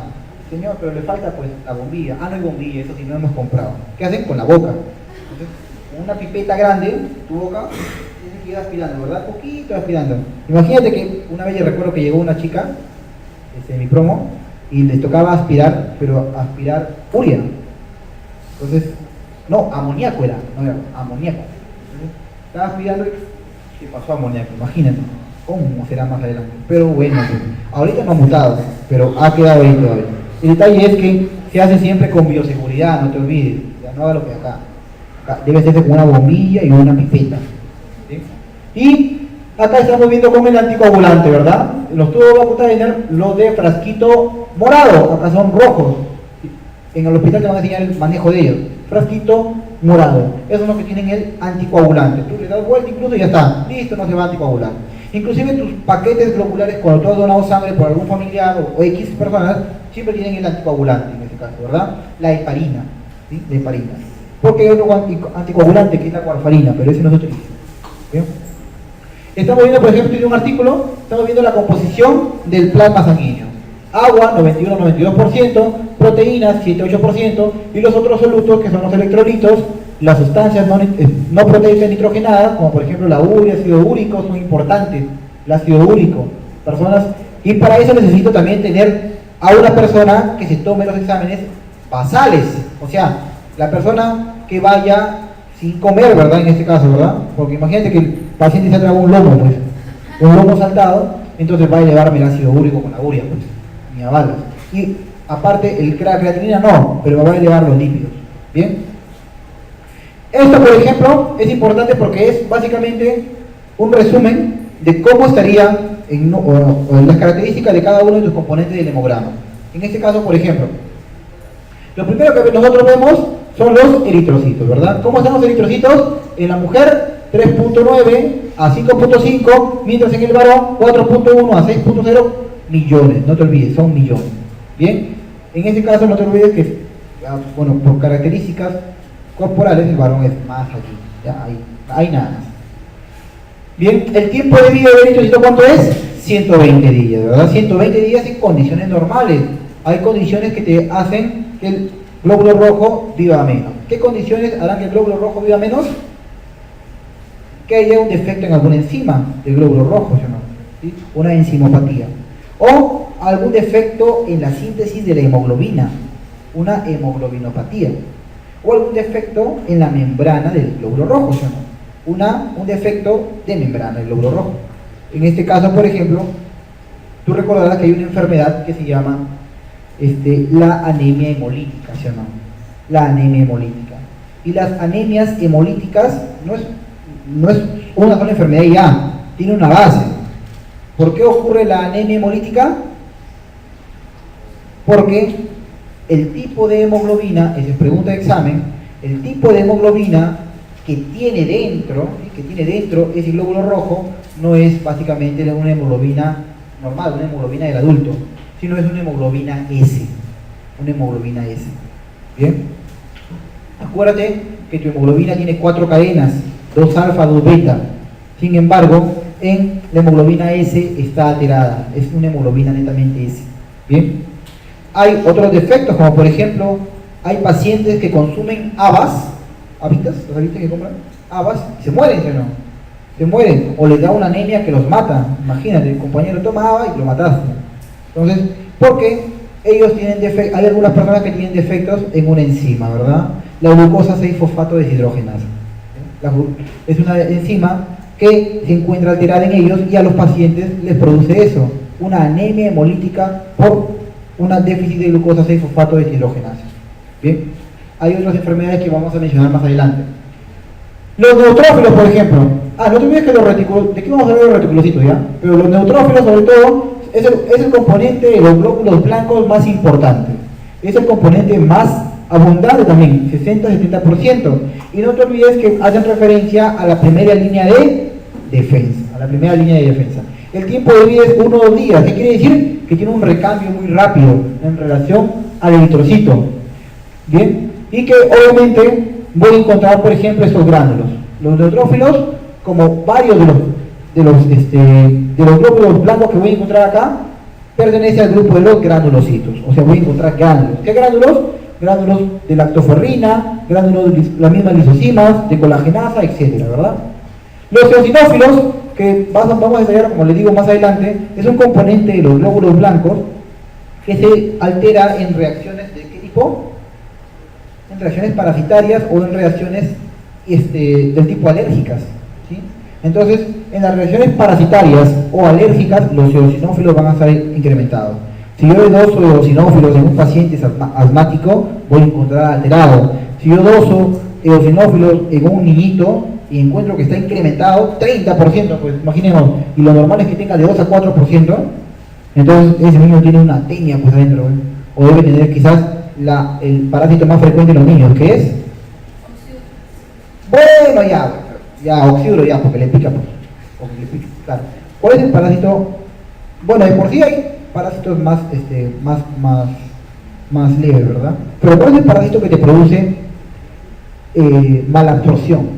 Señor, pero le falta pues la bombilla. No hay bombilla, eso sí no hemos comprado. ¿Qué hacen? Con la boca. Entonces, con una pipeta grande, tu boca, tienes que ir aspirando, ¿verdad? Poquito aspirando. Imagínate que una vez yo recuerdo que llegó una chica, en mi promo, y les tocaba aspirar, pero aspirar urea. Entonces, no, amoníaco era, no era amoníaco. Entonces, estaba aspirando y se pasó amoníaco, imagínate. ¿Cómo será más adelante? Pero bueno, ahorita no ha mutado, pero ha quedado ahí todavía. El detalle es que se hace siempre con bioseguridad, no te olvides, ya no haga lo que acá. Debe hacerse con una bombilla y una pipeta. ¿Sí? Y acá estamos viendo como el anticoagulante, ¿verdad? Los tubos Vacutainer, los de frasquito morado, acá son rojos. En el hospital te van a enseñar el manejo de ellos. Frasquito morado, esos son los que tienen el anticoagulante. Tú le das vuelta incluso y ya está, listo, no se va a anticoagular. Inclusive tus paquetes globulares, cuando tú has donado sangre por algún familiar o X personas, siempre tienen el anticoagulante en este caso, ¿verdad? La heparina, ¿sí? La heparina. Porque hay otro anticoagulante que es la warfarina, pero ese no se utiliza. ¿Bien? Estamos viendo, por ejemplo, en un artículo, estamos viendo la composición del plasma sanguíneo. Agua, 91-92%, proteínas, 7-8%, y los otros solutos, que son los electrolitos, las sustancias no proteicas nitrogenadas, como por ejemplo la urea, ácido úrico, son importantes. El ácido úrico, y para eso necesito también tener a una persona que se tome los exámenes basales, o sea, la persona que vaya sin comer, ¿verdad? En este caso, ¿verdad? Porque imagínate que el paciente se traga un lomo, pues, un lomo saltado, entonces va a elevarme el ácido úrico con la urea, pues, ni a balas. Y aparte, la creatinina no, pero va a elevar los lípidos, ¿bien? Esto, por ejemplo, es importante porque es básicamente un resumen de cómo estaría o las características de cada uno de los componentes del hemograma. En este caso, por ejemplo, lo primero que nosotros vemos son los eritrocitos, ¿verdad? ¿Cómo están los eritrocitos? En la mujer, 3.9 a 5.5, mientras en el varón, 4.1 a 6.0 millones. No te olvides, son millones. ¿Bien? En este caso, no te olvides que, bueno, por características corporales, el varón es más aquí. Ya, hay nada más. Bien, el tiempo de vida del eritrocito, ¿cuánto es? 120 días, ¿verdad? 120 días en condiciones normales. Hay condiciones que te hacen que el glóbulo rojo viva menos. ¿Qué condiciones harán que el glóbulo rojo viva menos? Que haya un defecto en alguna enzima del glóbulo rojo, ¿no? ¿Sí? Una enzimopatía. O algún defecto en la síntesis de la hemoglobina, una hemoglobinopatía. O algún defecto en la membrana del glóbulo rojo, ¿no? Un defecto de membrana del glóbulo rojo. En este caso, por ejemplo, tú recordarás que hay una enfermedad que se llama la anemia hemolítica, ¿sí o no? La anemia hemolítica. Y las anemias hemolíticas no es una sola enfermedad y ya, tiene una base. ¿Por qué ocurre la anemia hemolítica? Porque el tipo de hemoglobina, esa es pregunta de examen, el tipo de hemoglobina que tiene dentro ese glóbulo rojo no es básicamente una hemoglobina normal, una hemoglobina del adulto, sino es una hemoglobina S. Una hemoglobina S. ¿Bien? Acuérdate que tu hemoglobina tiene 4 cadenas, 2 alfa, 2 beta. Sin embargo, en la hemoglobina S está alterada, es una hemoglobina netamente S. ¿Bien? Hay otros defectos, como por ejemplo, hay pacientes que consumen habas, ¿habitas? ¿Los habitas que compran? Habas, y se mueren, ¿sí o no? Se mueren, o les da una anemia que los mata. Imagínate, el compañero toma haba y lo mataste. Entonces, porque ellos tienen defectos, hay algunas personas que tienen defectos en una enzima, ¿verdad? La glucosa 6-fosfato deshidrogenasa. Es una enzima que se encuentra alterada en ellos y a los pacientes les produce eso, una anemia hemolítica por un déficit de glucosa 6-fosfato deshidrogenasa. Bien, hay otras enfermedades que vamos a mencionar más adelante. Los neutrófilos, por ejemplo. No te olvides que los retículos, de qué vamos a ver los reticulocitos, ¿ya? Pero los neutrófilos, sobre todo, es el componente de los glóbulos blancos más importante. Es el componente más abundante también, 60-70%. Y no te olvides que hacen referencia a la primera línea de defensa. El tiempo de vida es 1 o 2 días. ¿Qué quiere decir? Que tiene un recambio muy rápido en relación al eritrocito. Bien, y que obviamente voy a encontrar, por ejemplo, estos gránulos. Los neutrófilos, como varios de los glóbulos blancos que voy a encontrar acá, pertenece al grupo de los granulocitos. O sea, voy a encontrar gránulos. ¿Qué gránulos? Gránulos de lactoferrina, gránulos de las mismas lisocimas, de colagenasa, etcétera, ¿verdad? Los eosinófilos, que vamos a detallar, como les digo más adelante, es un componente de los glóbulos blancos que se altera en reacciones de qué tipo? En reacciones parasitarias o en reacciones del tipo alérgicas, ¿sí? Entonces, en las reacciones parasitarias o alérgicas, los eosinófilos van a estar incrementados. Si yo doso eosinófilos en un paciente asmático, voy a encontrar alterado. Si yo doso eosinófilos en un niñito y encuentro que está incrementado 30%, pues imaginemos, y lo normal es que tenga de 2 a 4%, entonces ese niño tiene una atenia pues adentro, ¿eh? O debe tener quizás el parásito más frecuente en los niños, que es bueno, ya oxiduro, ya, porque le pica, pues, claro. ¿Cuál es el parásito? Bueno, de por sí hay parásitos más leves, ¿verdad? Pero ¿cuál es el parásito que te produce malabsorción?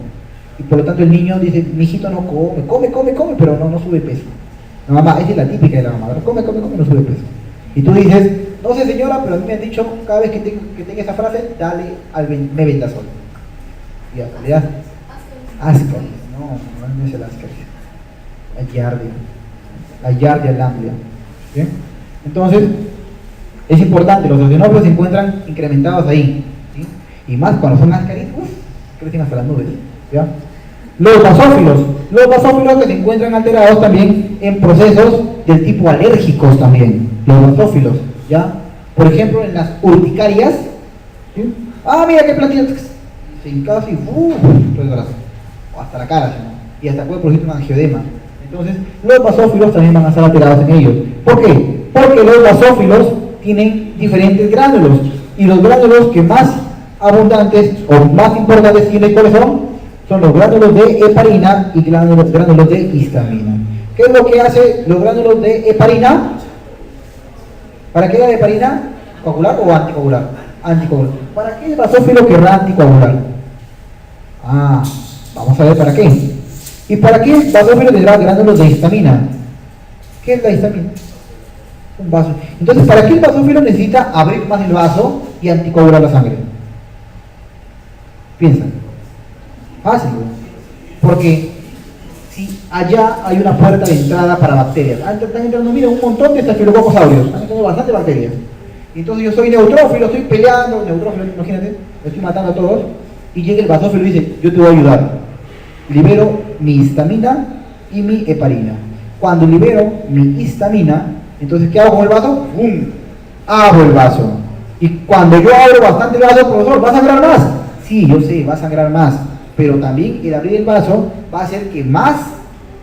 Y por lo tanto el niño dice, mi hijito no come, pero no sube peso. La mamá, esa es la típica de la mamá, ¿verdad? Come, no sube peso. Y tú dices, no sé señora, pero a mí me han dicho, cada vez que tenga esa frase, dale mebendazol. Ya, le das Ascaris, no es el Ascaris, la Giardia lamblia. ¿Bien? Entonces, Es importante, los eosinófilos se encuentran incrementados ahí, ¿sí? Y más cuando son ascaritas, crecen hasta las nubes, ¿ya? Los basófilos que se encuentran alterados también en procesos del tipo alérgicos también, los basófilos, ¿ya? Por ejemplo, en las urticarias, ¿sí? Ah, mira qué platito, se hinca así, todo el brazo, o hasta la cara, ¿no? Y hasta puede producir un angiodema. Entonces, los basófilos también van a estar alterados en ellos. ¿Por qué? Porque los basófilos tienen diferentes gránulos, y los gránulos que más abundantes o más importantes tienen, ¿cuáles son? Son los gránulos de heparina y gránulos de histamina. ¿Qué es lo que hace los gránulos de heparina? ¿Para qué la heparina? ¿Coagular o anticoagular? Anticoagular. ¿Para qué el basófilo querrá anticoagular? Ah, vamos a ver para qué. ¿Y para qué el basófilo tendrá gránulos de histamina? ¿Qué es la histamina? Un vaso. Entonces, ¿para qué el basófilo necesita abrir más el vaso y anticoagular la sangre? Piensa. Fácil, porque si allá hay una puerta de entrada para bacterias, están entrando, mira, un montón de estafilococos aureus, están entrando bastantes bacterias. Entonces yo soy neutrófilo, estoy peleando, neutrófilo, imagínate, lo estoy matando a todos, y llega el basófilo y dice, yo te voy a ayudar. Libero mi histamina y mi heparina. Cuando libero mi histamina, entonces ¿qué hago con el vaso? ¡Bum! Abro el vaso. Y cuando yo abro bastante el vaso, profesor, ¿va a sangrar más? Sí, yo sé, va a sangrar más. Pero también el abrir el vaso va a hacer que más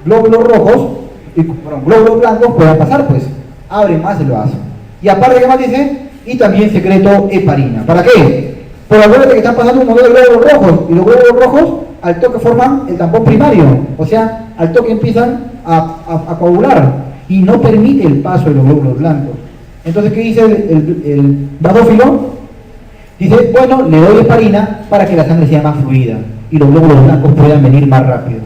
glóbulos rojos y glóbulos blancos puedan pasar, pues abre más el vaso. Y aparte, ¿qué más dice? Y también secreto heparina. ¿Para qué? Por acuérdate que están pasando un montón de glóbulos rojos, y los glóbulos rojos al toque forman el tampón primario, o sea, al toque empiezan a coagular y no permite el paso de los glóbulos blancos. Entonces, ¿qué dice el basófilo? Dice, bueno, le doy heparina para que la sangre sea más fluida y los glóbulos blancos puedan venir más rápido.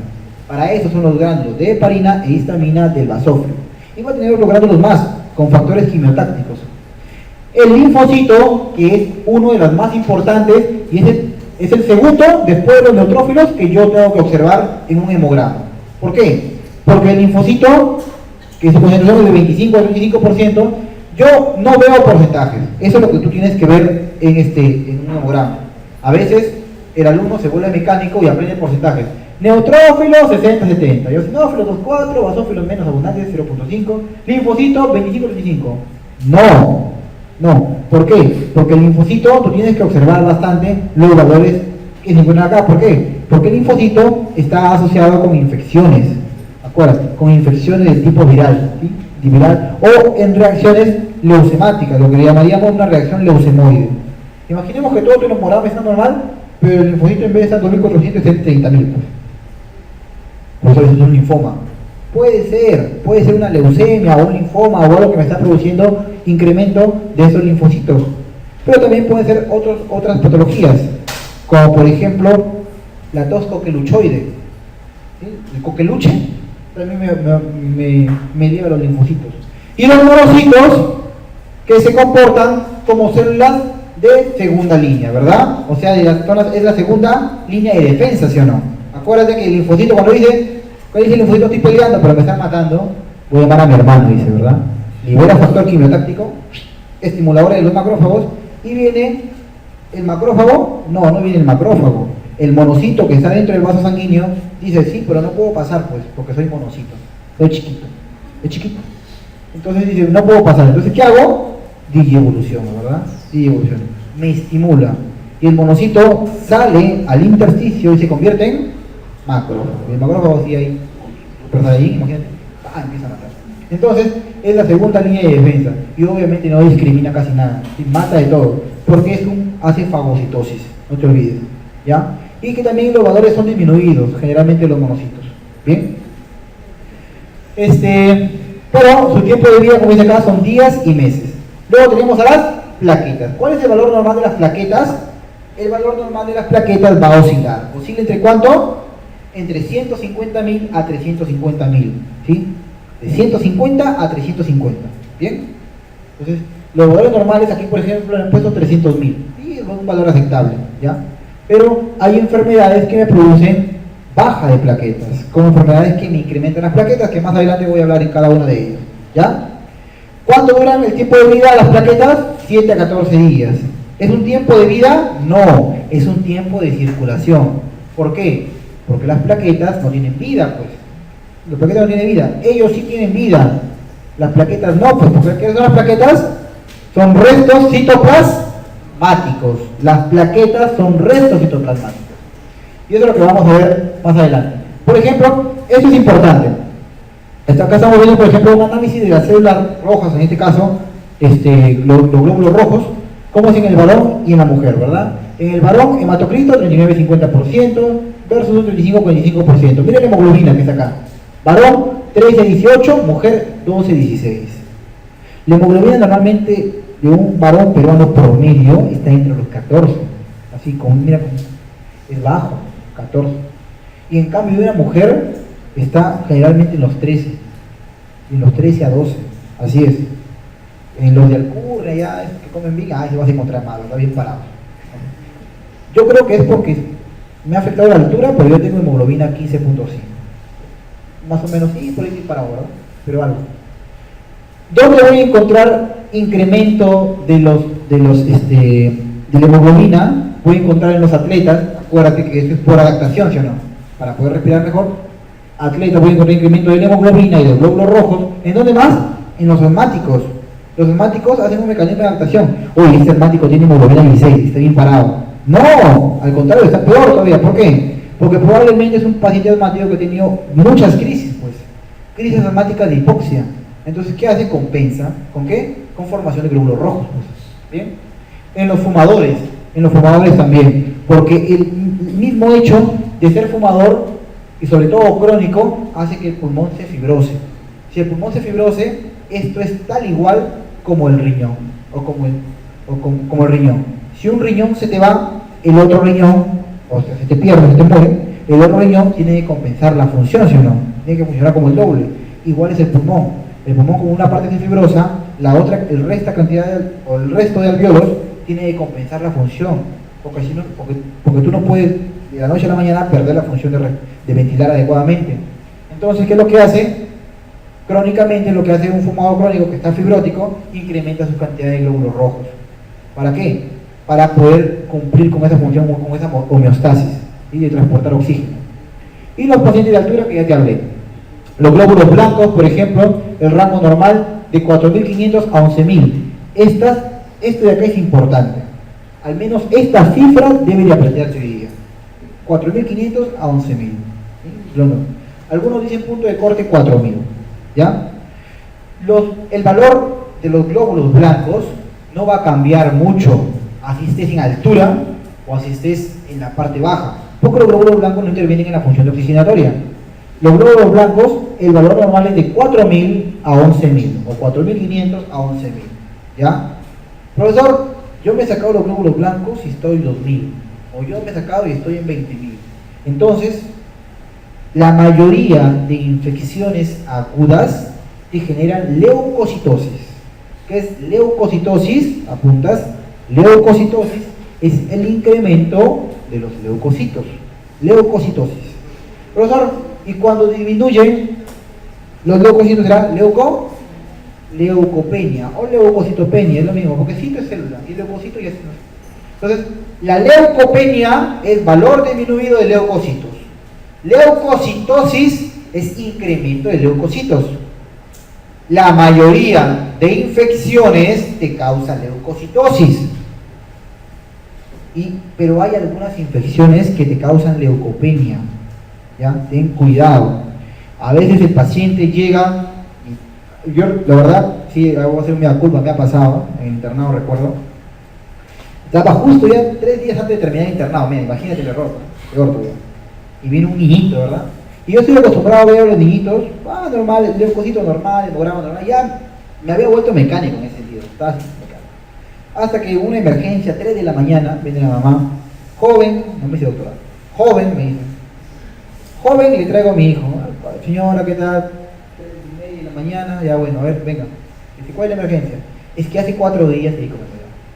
Para eso son los gránulos de heparina e histamina del basófilo. Y va a tener otros gránulos más, con factores quimiotácticos. El linfocito, que es uno de los más importantes, y es el segundo después de los neutrófilos que yo tengo que observar en un hemograma. ¿Por qué? Porque el linfocito, que su concentración es de 25 al 25%, yo no veo porcentajes. Eso es lo que tú tienes que ver en un hemograma. A veces el alumno se vuelve mecánico y aprende porcentajes. Neutrófilos 60-70, eosinófilos 2,4, basófilos menos abundantes 0,5, linfocito 25-25. No. ¿Por qué? Porque el linfocito tú tienes que observar bastante los valores que se encuentran acá. ¿Por qué? Porque el linfocito está asociado con infecciones, acuérdate, con infecciones de tipo viral, ¿sí? Viral, o en reacciones leucemáticas, lo que le llamaríamos una reacción leucemoide. Imaginemos que todo tu hemograma está normal, pero el linfocito en vez de estar 2.400 es 30.000. Por eso es un linfoma. Puede ser una leucemia o un linfoma o algo que me está produciendo incremento de esos linfocitos. Pero también pueden ser otras patologías, como por ejemplo la tos coqueluchoide. ¿Sí? El coqueluche también me eleva los linfocitos. Y los monocitos, que se comportan como células de segunda línea, ¿verdad? O sea, es la segunda línea de defensa, ¿sí o no? Acuérdate que el linfocito, cuando dice el linfocito estoy peleando, pero me están matando, voy a llamar a mi hermano, dice, ¿verdad? Libera factor quimiotáctico, estimulador de los macrófagos, y viene el macrófago, no viene el macrófago. El monocito que está dentro del vaso sanguíneo dice, sí, pero no puedo pasar, pues, porque soy monocito, soy chiquito, es chiquito. Entonces dice, no puedo pasar. Entonces, ¿qué hago? Digievolución, ¿verdad? Digievolución. Me estimula. Y el monocito sale al intersticio y se convierte en macrófago. El macrófago sí hay, pero ahí, imagínate, empieza a matar. Entonces, es la segunda línea de defensa. Y obviamente no discrimina casi nada. Mata de todo. Porque hace fagocitosis. No te olvides. ¿Ya? Y que también los valores son disminuidos, generalmente los monocitos. ¿Bien? Pero su tiempo de vida, como dice acá, son días y meses. Luego tenemos a las plaquetas. ¿Cuál es el valor normal de las plaquetas? El valor normal de las plaquetas va a oscilar. ¿Oscila entre cuánto? Entre 150.000 a 350.000. ¿Sí? De 150 a 350. ¿Bien? Entonces, los valores normales aquí, por ejemplo, han puesto 300.000. Y es un valor aceptable. ¿Ya? Pero hay enfermedades que me producen baja de plaquetas, como enfermedades que me incrementan las plaquetas, que más adelante voy a hablar en cada una de ellas. ¿Ya? ¿Cuánto duran el tiempo de vida de las plaquetas? 7 a 14 días. ¿Es un tiempo de vida? No, es un tiempo de circulación. ¿Por qué? Porque las plaquetas no tienen vida, pues. Las plaquetas no tienen vida. Ellos sí tienen vida. Las plaquetas no, pues. ¿Porque qué son las plaquetas? Son restos citoplasmáticos. Las plaquetas son restos citoplasmáticos. Y eso es lo que vamos a ver más adelante. Por ejemplo, esto es importante. Acá estamos viendo, por ejemplo, un análisis de las células rojas, en este caso, los glóbulos rojos, como es en el varón y en la mujer, ¿verdad? En el varón, hematocrito 39-50% versus un 35-45%. Miren la hemoglobina que está acá. Varón 13-18, mujer 12-16. La hemoglobina normalmente de un varón peruano promedio está entre los 14. Así, mira, es bajo, 14. Y en cambio de una mujer está generalmente en los 13. En los 13 a 12. Así es. En los de Alcurnia, ya que comen bien, se vas a encontrar malo, está bien parado. Yo creo que es porque me ha afectado la altura, pero yo tengo hemoglobina 15.5. Más o menos, sí, por ahí sí parado, ¿verdad? Pero algo. ¿Dónde voy a encontrar incremento de la hemoglobina? Voy a encontrar en los atletas. Acuérdate que eso es por adaptación, ¿sí o no? Para poder respirar mejor. Atletas, voy a encontrar incremento de la hemoglobina y de los glóbulos rojos. ¿En dónde más? En los asmáticos. Los asmáticos hacen un mecanismo de adaptación. Oye, este asmático tiene hemoglobina 16, está bien parado. No, al contrario, está peor todavía. ¿Por qué? Porque probablemente es un paciente asmático que ha tenido muchas crisis, pues. Crisis asmáticas de hipoxia. Entonces, ¿qué hace? Compensa. ¿Con qué? Con formación de glóbulos rojos, pues. ¿Bien? En los fumadores también. Porque el mismo hecho de ser fumador, y sobre todo crónico, hace que el pulmón se fibrose. Si el pulmón se fibrose, esto es tal igual como el riñón, o como el riñón. Si un riñón se te va, el otro riñón, o sea, se te pierde, se te muere, el otro riñón tiene que compensar la función, ¿sí o no? Tiene que funcionar como el doble. Igual es el pulmón. El pulmón, como una parte se fibrosa, la otra, el resto de alvéolos tiene que compensar la función, porque tú no puedes de la noche a la mañana perder la función de ventilar adecuadamente. Entonces, ¿qué es lo que hace? Crónicamente, lo que hace un fumador crónico que está fibrótico, incrementa su cantidad de glóbulos rojos. ¿Para qué? Para poder cumplir con esa función, con esa homeostasis y de transportar oxígeno. Y los pacientes de altura que ya te hablé. Los glóbulos blancos, por ejemplo, el rango normal de 4.500 a 11.000. Esto de acá es importante. Al menos esta cifra debe de aprenderse hoy día. 4.500 a 11.000. Algunos dicen punto de corte 4.000. ¿Ya? El valor de los glóbulos blancos no va a cambiar mucho, así estés en altura o así estés en la parte baja, porque los glóbulos blancos no intervienen en la función oxigenatoria. Los glóbulos blancos, el valor normal es de 4.000 a 11.000, o 4.500 a 11.000. ¿Ya? Profesor, yo me he sacado los glóbulos blancos y estoy 2.000, o yo me he sacado y estoy en 20.000. Entonces, la mayoría de infecciones agudas te generan leucocitosis. ¿Qué es leucocitosis? Apuntas. Leucocitosis es el incremento de los leucocitos. Leucocitosis. Profesor, y cuando disminuyen los leucocitos será leucopenia o leucocitopenia, es lo mismo, porque cito es célula y leucocito ya es. Entonces, la leucopenia es valor disminuido de leucocitos. Leucocitosis es incremento de leucocitos. La mayoría de infecciones te causan leucocitosis. Pero hay algunas infecciones que te causan leucopenia. ¿Ya? Ten cuidado. A veces el paciente llega, yo la verdad, sí, voy a hacer una culpa, me ha pasado en el internado, recuerdo. Estaba justo ya 3 días antes de terminar el internado, mira, imagínate el error, peor todavía. Y viene un niñito, ¿verdad? Y yo estoy acostumbrado a ver a los niñitos, normal, el leucocito normal, el hemograma normal, ya me había vuelto mecánico en ese sentido, estaba así mecánico. Hasta que una emergencia, 3 de la mañana, viene la mamá, joven, no me dice doctora, joven, me dice, joven, y le traigo a mi hijo, señora, ¿qué tal? 3:30 de la mañana, ya bueno, a ver, venga. Dice, ¿cuál es la emergencia? Es que hace 4 días, y como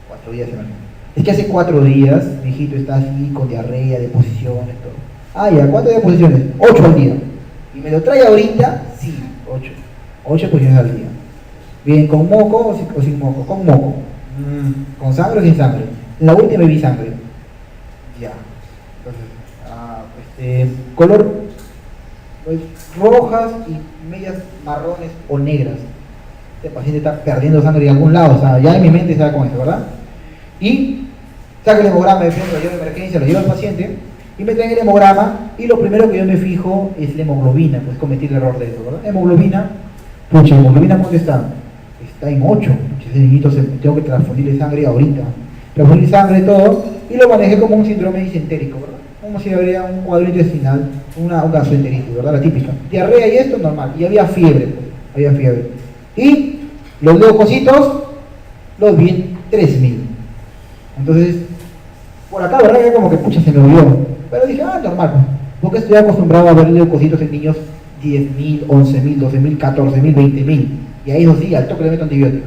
4 días de emergencia. Es que hace 4 días, mi hijito está así, con diarrea, deposiciones, todo. Ya, ¿cuántas deposiciones? 8 al día. ¿Y me lo trae ahorita? Sí, 8. 8 deposiciones al día. ¿Bien con moco o sin moco? Con moco. ¿Con sangre o sin sangre? En la última vi sangre. Ya. Entonces, color pues, rojas y medias marrones o negras. Este paciente está perdiendo sangre de algún lado, o sea, ya en mi mente estaba con eso, ¿verdad? Y saca el hemograma, lo llevo de emergencia, lo llevo al paciente y me traen el hemograma y lo primero que yo me fijo es la hemoglobina, pues cometí el error de eso, ¿verdad? Hemoglobina, pucha, hemoglobina ¿cuánto está? Está en 8, ese niñito tengo que transfundirle sangre ahorita, transfundir sangre y todo, y lo manejé como un síndrome disentérico, ¿verdad? Como si habría un cuadro intestinal, un gastroenteritis, ¿verdad? La típica. Diarrea y esto, normal, y había fiebre, pues, había fiebre. Y los leucocitos los vi en 3000. Entonces, por acá, ¿verdad? Ya como que pucha se me olvidó. Pero dije, normal, pues, porque estoy acostumbrado a ver leucocitos en niños 10.000, 11.000, 12.000, 14.000, 20.000. Y ahí eso sí, al toque le meto antibiótico.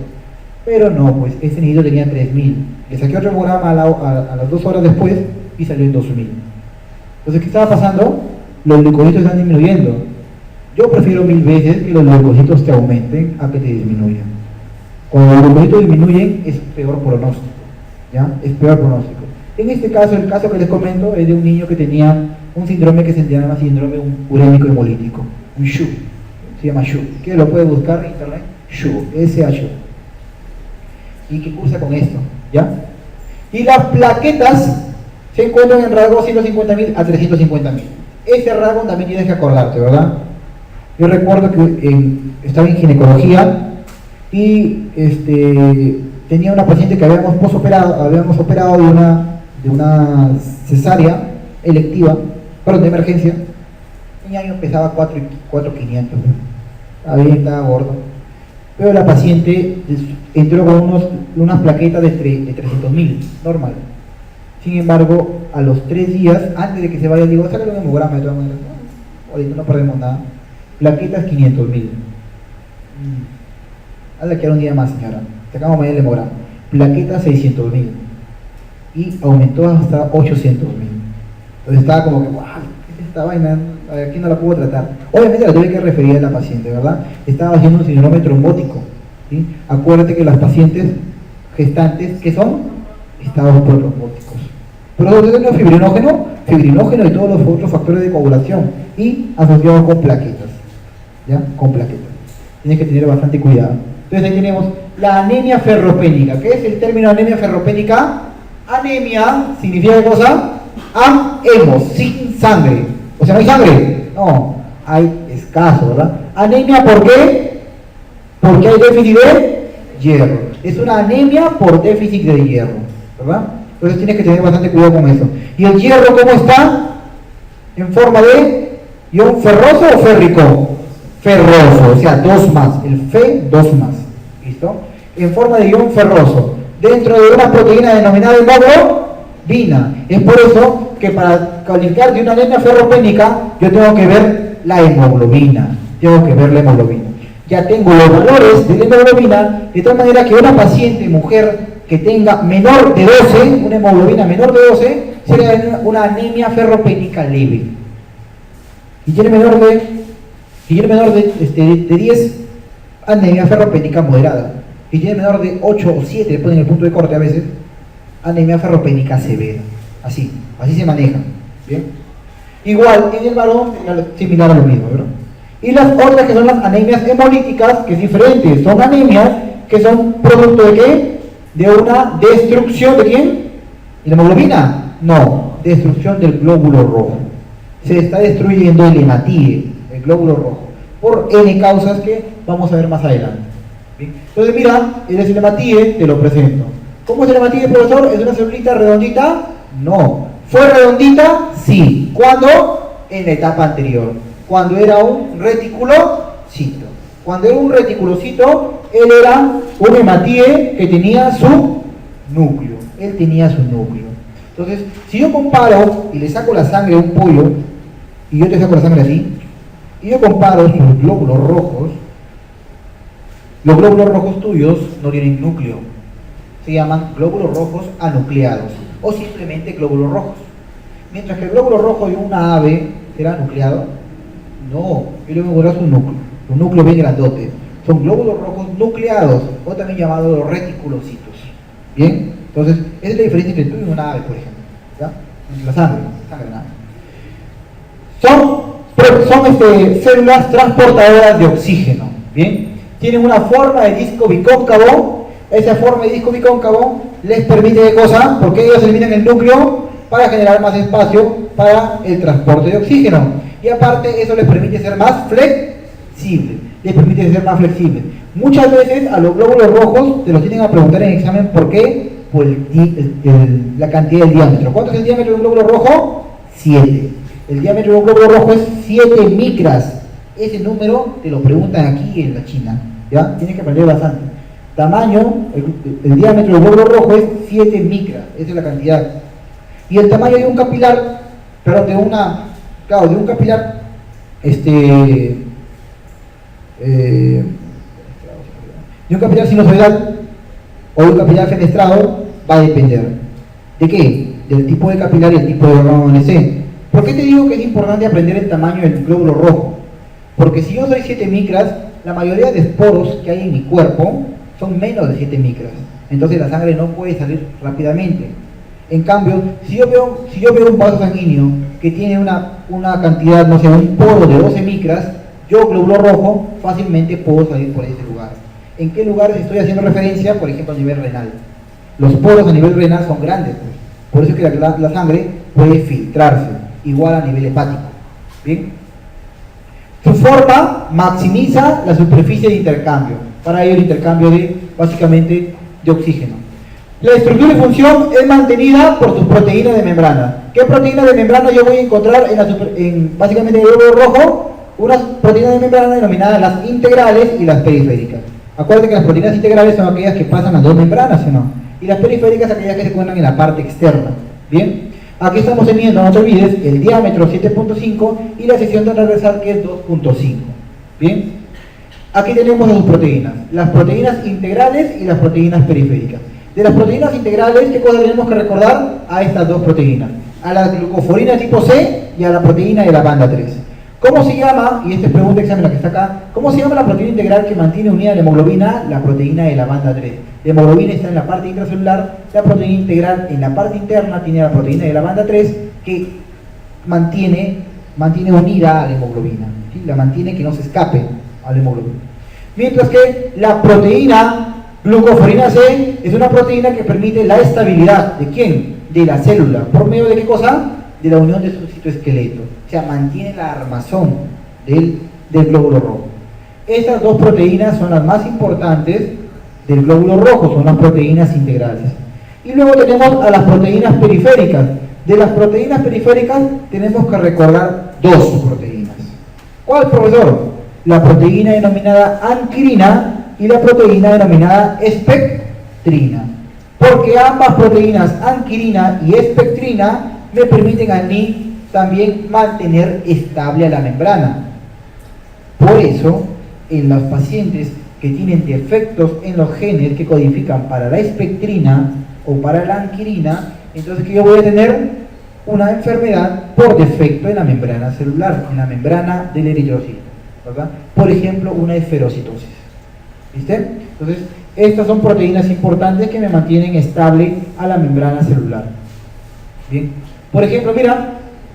Pero no, pues ese niño tenía 3.000. Le saqué otro hemograma a las 2 horas después y salió en 2.000. Entonces, ¿qué estaba pasando? Los leucocitos están disminuyendo. Yo prefiero 1000 veces que los leucocitos te aumenten a que te disminuyan. Cuando los leucocitos disminuyen es peor pronóstico, ¿ya? Es peor pronóstico. En este caso, el caso que les comento es de un niño que tenía un síndrome que se llama síndrome urémico hemolítico, un SHU, se llama SHU, que lo puede buscar en internet, SHU, SHU, y que cursa con esto, ¿ya? Y las plaquetas se encuentran en rasgos 150.000 a 350.000. Ese rasgo también tienes que acordarte, ¿verdad? Yo recuerdo que estaba en ginecología y tenía una paciente que habíamos operado de una cesárea electiva, perdón, de emergencia. El año pesaba 4.500, estaba bien, estaba gordo. Pero la paciente entró con unas plaquetas de 300.000, normal. Sin embargo, a los 3 días, antes de que se vaya, digo, sácale un hemograma de todas maneras. Ahorita no perdemos nada. Plaquetas 500.000. Hazle que un día más, señora. Sacamos mañana el hemograma. Plaquetas 600.000. Y aumentó hasta 800.000. Entonces estaba como que, wow, ¿qué es esta vaina? Aquí no la puedo tratar. Obviamente la tuve que referir a la paciente, ¿verdad? Estaba haciendo un síndrome trombótico. ¿Sí? Acuérdate que las pacientes gestantes, ¿qué son? Estados trombóticos. Pero de fibrinógeno y todos los otros factores de coagulación. Y asociados con plaquetas. ¿Ya? Con plaquetas. Tienes que tener bastante cuidado. Entonces ahí tenemos la anemia ferropénica. ¿Qué es el término anemia ferropénica? Anemia significa ¿qué cosa? Hemos, sin sangre. O sea, ¿no hay sangre? No, hay escaso, ¿verdad? Anemia, ¿por qué? Porque hay déficit de hierro. Es una anemia por déficit de hierro, ¿verdad? Entonces tienes que tener bastante cuidado con eso. ¿Y el hierro cómo está? ¿En forma de ion ferroso o férrico? Ferroso, o sea, 2 más. El Fe, 2 más. ¿Listo? En forma de ion ferroso. Dentro de una proteína denominada hemoglobina. Es por eso que para calificar de una anemia ferropénica, yo tengo que ver la hemoglobina. Ya tengo los valores de la hemoglobina, de tal manera que una paciente mujer que tenga menor de 12, una hemoglobina menor de 12, sería una anemia ferropénica leve. Y tiene menor de 10, anemia ferropénica moderada. Y tiene menor de 8 o 7, le ponen el punto de corte a veces, anemia ferropénica severa. Así se maneja. ¿Bien? Igual, en el varón, similar a lo mismo, ¿verdad? Y las otras que son las anemias hemolíticas, que es diferente, son anemias que son producto de ¿qué? De una destrucción de ¿quién? ¿De la hemoglobina? No, destrucción del glóbulo rojo. Se está destruyendo el hematíe, el glóbulo rojo, por N causas que vamos a ver más adelante. ¿Bien? Entonces mira, el hematíe te lo presento. ¿Cómo es el hematíe, profesor? ¿Es una celulita redondita? No. ¿Fue redondita? Sí. ¿Cuándo? En la etapa anterior. Cuando era un reticulocito. Cuando era un reticulocito, él era un hematíe que tenía su núcleo. Él tenía su núcleo. Entonces, si yo comparo y le saco la sangre a un pollo, y yo te saco la sangre así, y yo comparo sus glóbulos rojos, los glóbulos rojos tuyos no tienen núcleo. Se llaman glóbulos rojos anucleados, o simplemente glóbulos rojos. Mientras que el glóbulo rojo de una ave será nucleado, no, yo le voy a borrar su núcleo bien grandote. son glóbulos rojos nucleados, o también llamados los reticulocitos. Bien, entonces, esa es la diferencia entre tú y una ave, por ejemplo. ¿Ya? La sangre, nada. Son células transportadoras de oxígeno. Bien, tienen una forma de disco bicóncavo. Esa forma de disco bicóncavo les permite ¿qué cosa? Porque ellos eliminan el núcleo para generar más espacio para el transporte de oxígeno. Y aparte, eso les permite ser más flexibles. Muchas veces a los glóbulos rojos te los tienen a preguntar en examen ¿por qué? Por la cantidad del diámetro. ¿Cuánto es el diámetro de un glóbulo rojo? 7. El diámetro de un glóbulo rojo es 7 micras. Ese número te lo preguntan aquí en la China. ¿Ya? Tienes que aprender bastante. Tamaño, el diámetro del glóbulo rojo es 7 micras. Esa es la cantidad. Y el tamaño de un capilar, perdón, de un capilar, de un capilar sinusoidal o de un capilar fenestrado va a depender. ¿De qué? Del tipo de capilar y el tipo de órgano ONC. ¿Por qué te digo que es importante aprender el tamaño del glóbulo rojo? Porque si yo soy 7 micras, la mayoría de esporos que hay en mi cuerpo son menos de 7 micras. Entonces la sangre no puede salir rápidamente. En cambio, si yo veo un vaso sanguíneo que tiene una cantidad, no sé, un poro de 12 micras, yo, glóbulo rojo, fácilmente puedo salir por ese lugar. ¿En qué lugares estoy haciendo referencia? Por ejemplo, a nivel renal. Los poros a nivel renal son grandes, pues. Por eso es que la sangre puede filtrarse, igual a nivel hepático. ¿Bien? Su forma maximiza la superficie de intercambio. Para ello el intercambio básicamente de oxígeno. La estructura y función es mantenida por sus proteínas de membrana. ¿Qué proteínas de membrana yo voy a encontrar básicamente en el glóbulo rojo? Unas proteínas de membrana denominadas las integrales y las periféricas. Acuérdate que las proteínas integrales son aquellas que pasan las dos membranas, ¿sí o no? Y las periféricas aquellas que se encuentran en la parte externa. ¿Bien? Aquí estamos teniendo, no te olvides, el diámetro 7.5 y la sección transversal que es 2.5. ¿Bien? Aquí tenemos las dos proteínas, las proteínas integrales y las proteínas periféricas. De las proteínas integrales, ¿qué cosa tenemos que recordar? A estas dos proteínas, a la glucoforina tipo C y a la proteína de la banda 3. ¿Cómo se llama? Y esta es pregunta de examen la que está acá. ¿Cómo se llama la proteína integral que mantiene unida la hemoglobina? La proteína de la banda 3. La hemoglobina está en la parte intracelular, la proteína integral en la parte interna tiene la proteína de la banda 3 que mantiene unida a la hemoglobina, ¿sí? La mantiene que no se escape a la hemoglobina. Mientras que la proteína glucoforina C es una proteína que permite la estabilidad. ¿De quién? De la célula. ¿Por medio de qué cosa? De la unión de su citoesqueleto. O sea, mantiene la armazón del glóbulo rojo. Estas dos proteínas son las más importantes del glóbulo rojo, son las proteínas integrales. Y luego tenemos a las proteínas periféricas. De las proteínas periféricas tenemos que recordar dos proteínas. ¿Cuál, profesor? La proteína denominada anquirina y la proteína denominada espectrina. Porque ambas proteínas, anquirina y espectrina, me permiten a mí también mantener estable a la membrana. Por eso, en los pacientes que tienen defectos en los genes que codifican para la espectrina o para la anquirina, entonces que yo voy a tener una enfermedad por defecto en la membrana celular, en la membrana del eritrocito, ¿verdad? Por ejemplo, una esferocitosis. ¿Viste? Entonces, estas son proteínas importantes que me mantienen estable a la membrana celular. Bien. Por ejemplo, mira,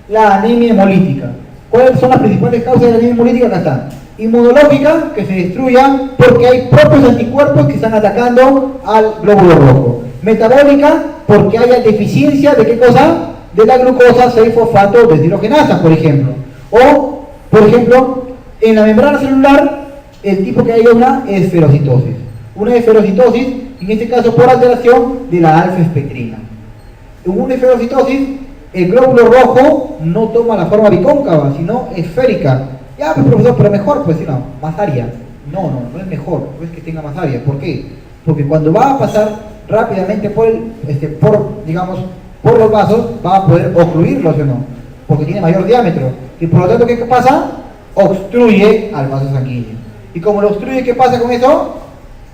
la anemia hemolítica. ¿Cuáles son las principales causas de la anemia hemolítica? Acá está. Inmunológica, que se destruya porque hay propios anticuerpos que están atacando al glóbulo rojo. Metabólica, porque haya deficiencia de qué cosa? De la glucosa 6-fosfato deshidrogenasa, por ejemplo. O, por ejemplo, en la membrana celular, el tipo que haya una esferocitosis. Una esferocitosis, en este caso por alteración de la alfa-espectrina. En una esferocitosis, el glóbulo rojo no toma la forma bicóncava, sino esférica. Ya, pues profesor, pero mejor, pues si no, más área. No es mejor, no es que tenga más área. ¿Por qué? Porque cuando va a pasar rápidamente por los vasos, va a poder ocluirlos, ¿o no? Porque tiene mayor diámetro. Y por lo tanto, ¿qué pasa? Obstruye al vaso sanguíneo. Y como lo obstruye, ¿qué pasa con eso?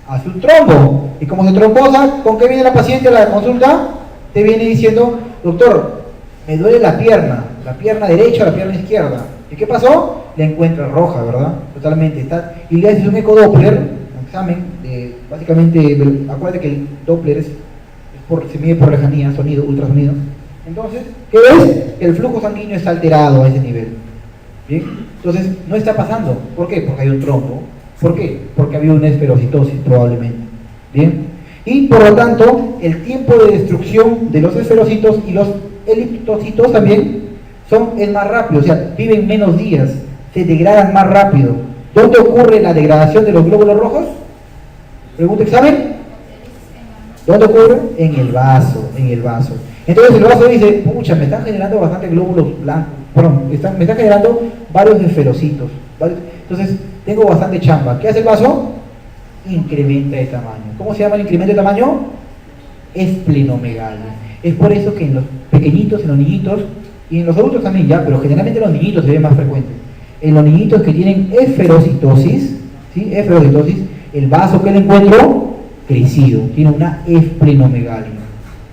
Hace un trombo. Y como se trombosa, ¿con qué viene la paciente a la consulta? Te viene diciendo, doctor, me duele la pierna derecha o la pierna izquierda. ¿Y qué pasó? la encuentra roja, ¿verdad? Totalmente. Y le haces un ecodoppler, un examen, básicamente, acuérdate que el Doppler se mide por lejanía, sonido, ultrasonido. Entonces, ¿qué ves? El flujo sanguíneo está alterado a ese nivel. ¿Bien? Entonces, no está pasando. ¿Por qué? Porque hay un trombo. ¿Por qué? Porque había una esferocitosis, probablemente. ¿Bien? Y por lo tanto, el tiempo de destrucción de los esferocitos y los eliptocitos también es más rápido, o sea, viven menos días, se degradan más rápido. ¿Dónde ocurre la degradación de los glóbulos rojos? Pregunta examen. ¿Dónde ocurre? En el vaso, en el vaso. Entonces el vaso dice, pucha, me están generando bastante glóbulos blancos, perdón, me están generando varios esferocitos. Entonces, tengo bastante chamba. ¿Qué hace el vaso? Incrementa de tamaño. ¿Cómo se llama el incremento de tamaño? Esplenomegalia. Es por eso que en los pequeñitos, en los niñitos, y en los adultos también ya, pero generalmente en los niñitos se ve más frecuente. En los niñitos que tienen esferocitosis, ¿sí? Esferocitosis, el vaso que le encuentro, crecido, tiene una esplenomegalia.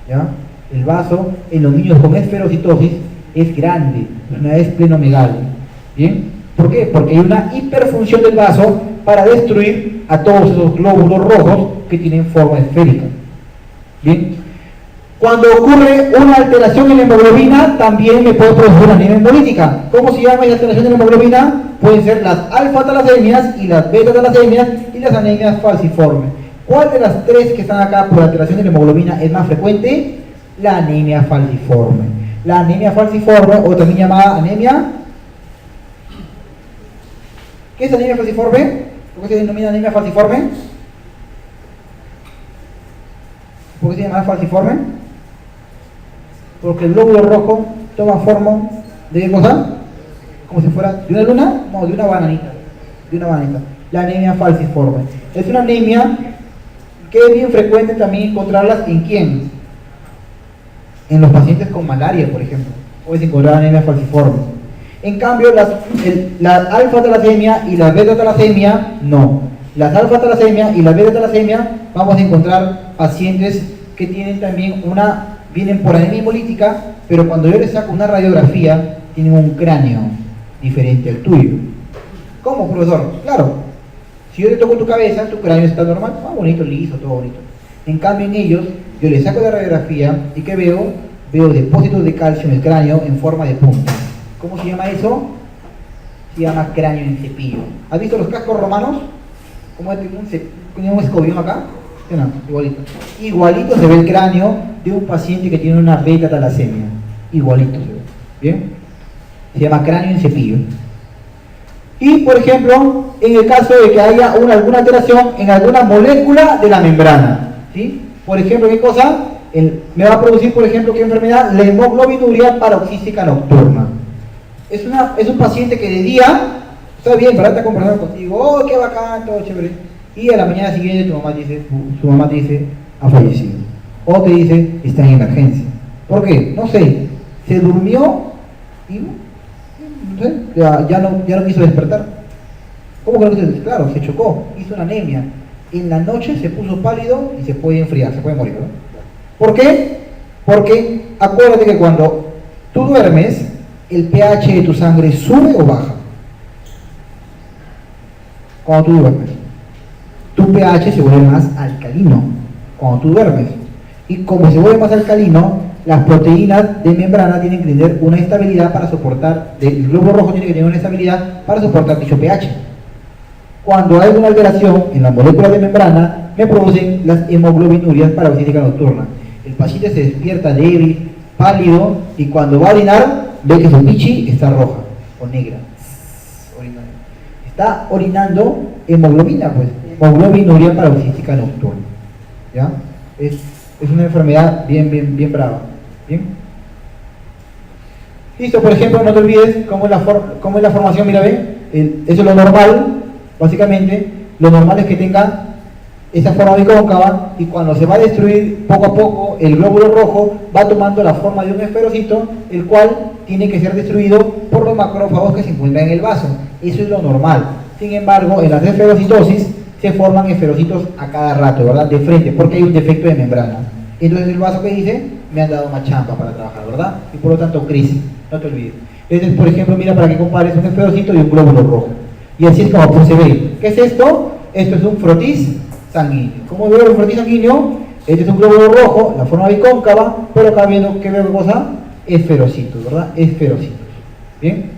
¿Ya? El vaso en los niños con esferocitosis es grande, es una esplenomegalia. ¿Bien? ¿Por qué? Porque hay una hiperfunción del vaso para destruir a todos esos glóbulos rojos que tienen forma esférica. ¿Bien? Cuando ocurre una alteración en la hemoglobina, también me puede producir una anemia hemolítica. ¿Cómo se llama la alteración de la hemoglobina? Pueden ser las alfa-talasemias y las beta-talasemias y las anemias falciformes. ¿Cuál de las tres que están acá por alteración de la hemoglobina es más frecuente? La anemia falciforme. La anemia falciforme, o también llamada anemia... ¿Qué es anemia falciforme? ¿Por qué se denomina anemia falciforme? ¿Por qué se llama falciforme? Porque el glóbulo rojo toma forma de ¿qué cosa? Como si fuera de una luna, no, de una bananita. De una bananita. La anemia falciforme. Es una anemia que es bien frecuente también encontrarlas en quién? En los pacientes con malaria, por ejemplo. Puedes encontrar anemia falciforme. En cambio, la alfa-talasemia y la beta-talasemia, no. Las alfa-talasemia y la beta-talasemia vamos a encontrar pacientes que tienen también vienen por anemia hemolítica, pero cuando yo les saco una radiografía, tienen un cráneo diferente al tuyo. ¿Cómo, profesor? Claro, si yo te toco tu cabeza, tu cráneo está normal, bonito, liso, todo bonito. En cambio, en ellos, yo les saco la radiografía y ¿qué veo? Veo depósitos de calcio en el cráneo en forma de punta. ¿Cómo se llama eso? Se llama cráneo en cepillo. ¿Has visto los cascos romanos? ¿Cómo tiene un escobión acá? No, igualito. Igualito se ve el cráneo de un paciente que tiene una beta-talasemia. Igualito se ve. ¿Bien? Se llama cráneo en cepillo. Y, por ejemplo, en el caso de que haya alguna alteración en alguna molécula de la membrana. ¿Sí? Por ejemplo, ¿qué cosa? Me va a producir, por ejemplo, ¿qué enfermedad? La hemoglobinuria paroxística nocturna. Es un paciente que de día está bien, ¿verdad? Está conversando contigo, oh, qué bacán, todo chévere. Y a la mañana siguiente su mamá te dice, ha fallecido. O te dice, está en emergencia. ¿Por qué? No sé, se durmió y no sé, ya no quiso despertar. ¿Cómo que no quiso despertar? Claro, se chocó, hizo una anemia. En la noche se puso pálido y se puede enfriar, se puede morir, ¿no? ¿Por qué? Porque acuérdate que cuando tú duermes, el pH de tu sangre sube o baja. Cuando tú duermes, tu pH se vuelve más alcalino cuando tú duermes. Y como se vuelve más alcalino, las proteínas de membrana tienen que tener una estabilidad para soportar, el glóbulo rojo tiene que tener una estabilidad para soportar dicho pH. Cuando hay una alteración en las moléculas de membrana, me producen las hemoglobinurias paroxística nocturna. El paciente se despierta débil, pálido, y cuando va a orinar, ve que su pichi está roja o negra. Está orinando hemoglobina, pues, hemoglobinuria paroxística nocturna. ¿Ya? Es una enfermedad bien brava. ¿Bien? Listo, por ejemplo, no te olvides cómo es la formación, mira, ve, eso es lo normal, básicamente, lo normal es que tenga esa forma bicóncava, y cuando se va a destruir poco a poco, el glóbulo rojo va tomando la forma de un esferocito, el cual tiene que ser destruido por los macrófagos que se encuentran en el vaso. Eso es lo normal. Sin embargo, en las esferocitosis se forman esferocitos a cada rato, ¿verdad? De frente, porque hay un defecto de membrana. Entonces el vaso que dice, me han dado más chamba para trabajar, ¿verdad? Y por lo tanto crece, no te olvides. Este es, por ejemplo, mira, para que compares un esferocito y un glóbulo rojo. Y así es como se ve. ¿Qué es esto? Esto es un frotis sanguíneo. ¿Cómo veo el frotis sanguíneo? Este es un glóbulo rojo, la forma bicóncava, pero acá viendo, ¿qué veo qué cosa? Esferocitos, ¿verdad? Esferocitos. ¿Bien?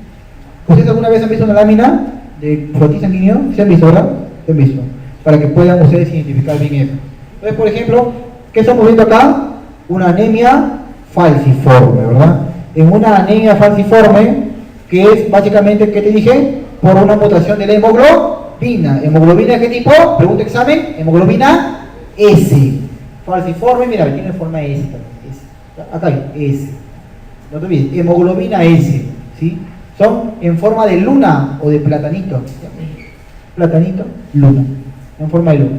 ¿Ustedes alguna vez han visto una lámina de frotis sanguíneo? ¿Se han visto, verdad? Se han visto. Para que puedan ustedes identificar bien eso. Entonces, por ejemplo, ¿qué estamos viendo acá? Una anemia falciforme, ¿verdad? En una anemia falciforme, que es básicamente, ¿qué te dije? Por una mutación de la hemoglobina. ¿Hemoglobina de qué tipo? Pregunta examen. Hemoglobina S. Falciforme, mira, tiene forma S también. S. Acá hay S. No te olvides, hemoglobina S. ¿Sí? Son en forma de luna o de platanito. Platanito, luna. En forma de luna.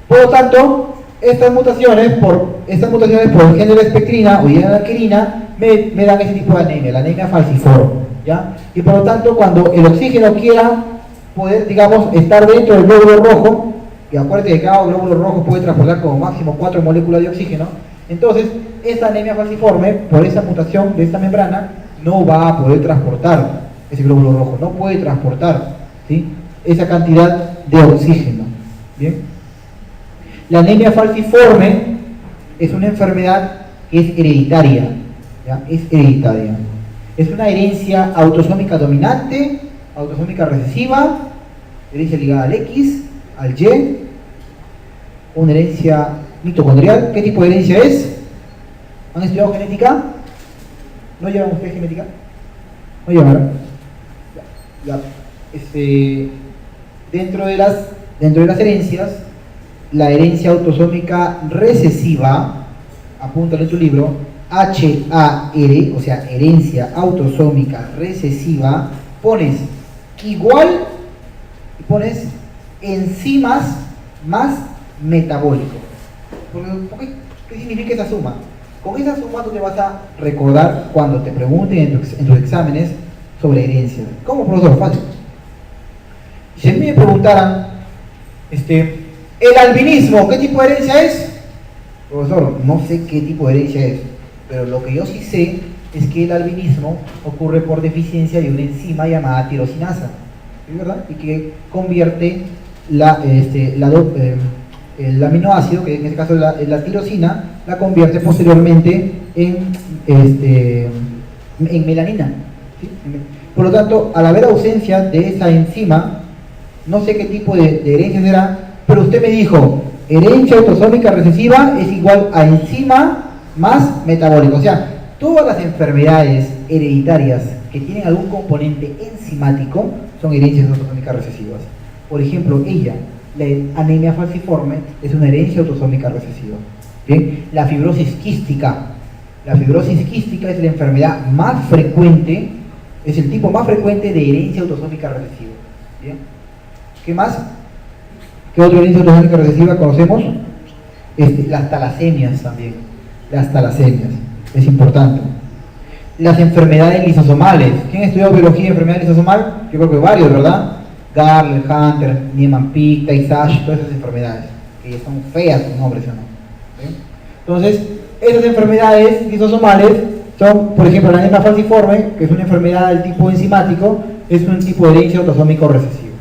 Por lo tanto, estas mutaciones por el gen de la espectrina o de la querina me dan ese tipo de anemia, la anemia falciforme, ¿ya? Y por lo tanto, cuando el oxígeno quiera poder, digamos, estar dentro del glóbulo rojo, y acuérdate que cada glóbulo rojo puede transportar como máximo 4 moléculas de oxígeno, entonces esta anemia falciforme, por esa mutación de esta membrana, no va a poder transportar ese glóbulo rojo, no puede transportar, ¿sí?, esa cantidad de oxígeno. ¿Bien? La anemia falciforme es una enfermedad que es hereditaria, ¿ya? Es hereditaria. Es una herencia autosómica dominante, autosómica recesiva, herencia ligada al X, al Y, una herencia mitocondrial. ¿Qué tipo de herencia es? ¿Han estudiado genética? ¿No llevan ustedes genética? ¿No llevan? Ya. Dentro de las herencias, la herencia autosómica recesiva, apúntalo en tu libro, HAR, o sea, herencia autosómica recesiva, pones igual y pones enzimas más metabólico. ¿Qué significa esa suma? Con esa suma tú te vas a recordar cuando te pregunten en tus exámenes sobre herencia. ¿Cómo, profesor? Fácil. Si a mí me preguntaran, el albinismo, ¿qué tipo de herencia es? Profesor, no sé qué tipo de herencia es, pero lo que yo sí sé es que el albinismo ocurre por deficiencia de una enzima llamada tirosinasa, ¿sí, verdad? Y que convierte el aminoácido, que en este caso es la tirosina, la convierte posteriormente en melanina, ¿sí? Por lo tanto, al haber ausencia de esa enzima, no sé qué tipo de herencia será, pero usted me dijo, herencia autosómica recesiva es igual a enzima más metabólico. O sea, todas las enfermedades hereditarias que tienen algún componente enzimático son herencias autosómicas recesivas. Por ejemplo, la anemia falciforme es una herencia autosómica recesiva. ¿Bien? La fibrosis quística. La fibrosis quística es la enfermedad más frecuente, es el tipo más frecuente de herencia autosómica recesiva. ¿Bien? ¿Qué más? ¿Qué otra herencia autosómica recesiva conocemos? Las talasemias también. Las talasemias. Es importante. Las enfermedades lisosomales. ¿Quién estudió biología de enfermedad lisosomal? Yo creo que varios, ¿verdad? Garler, Hunter, Niemann-Pick, Tay-Sachs, todas esas enfermedades. Que son feas sus nombres, ¿no? ¿Sí? Entonces, esas enfermedades lisosomales son, por ejemplo, la anemia falciforme, que es una enfermedad del tipo enzimático, es un tipo de herencia autosómico recesivo.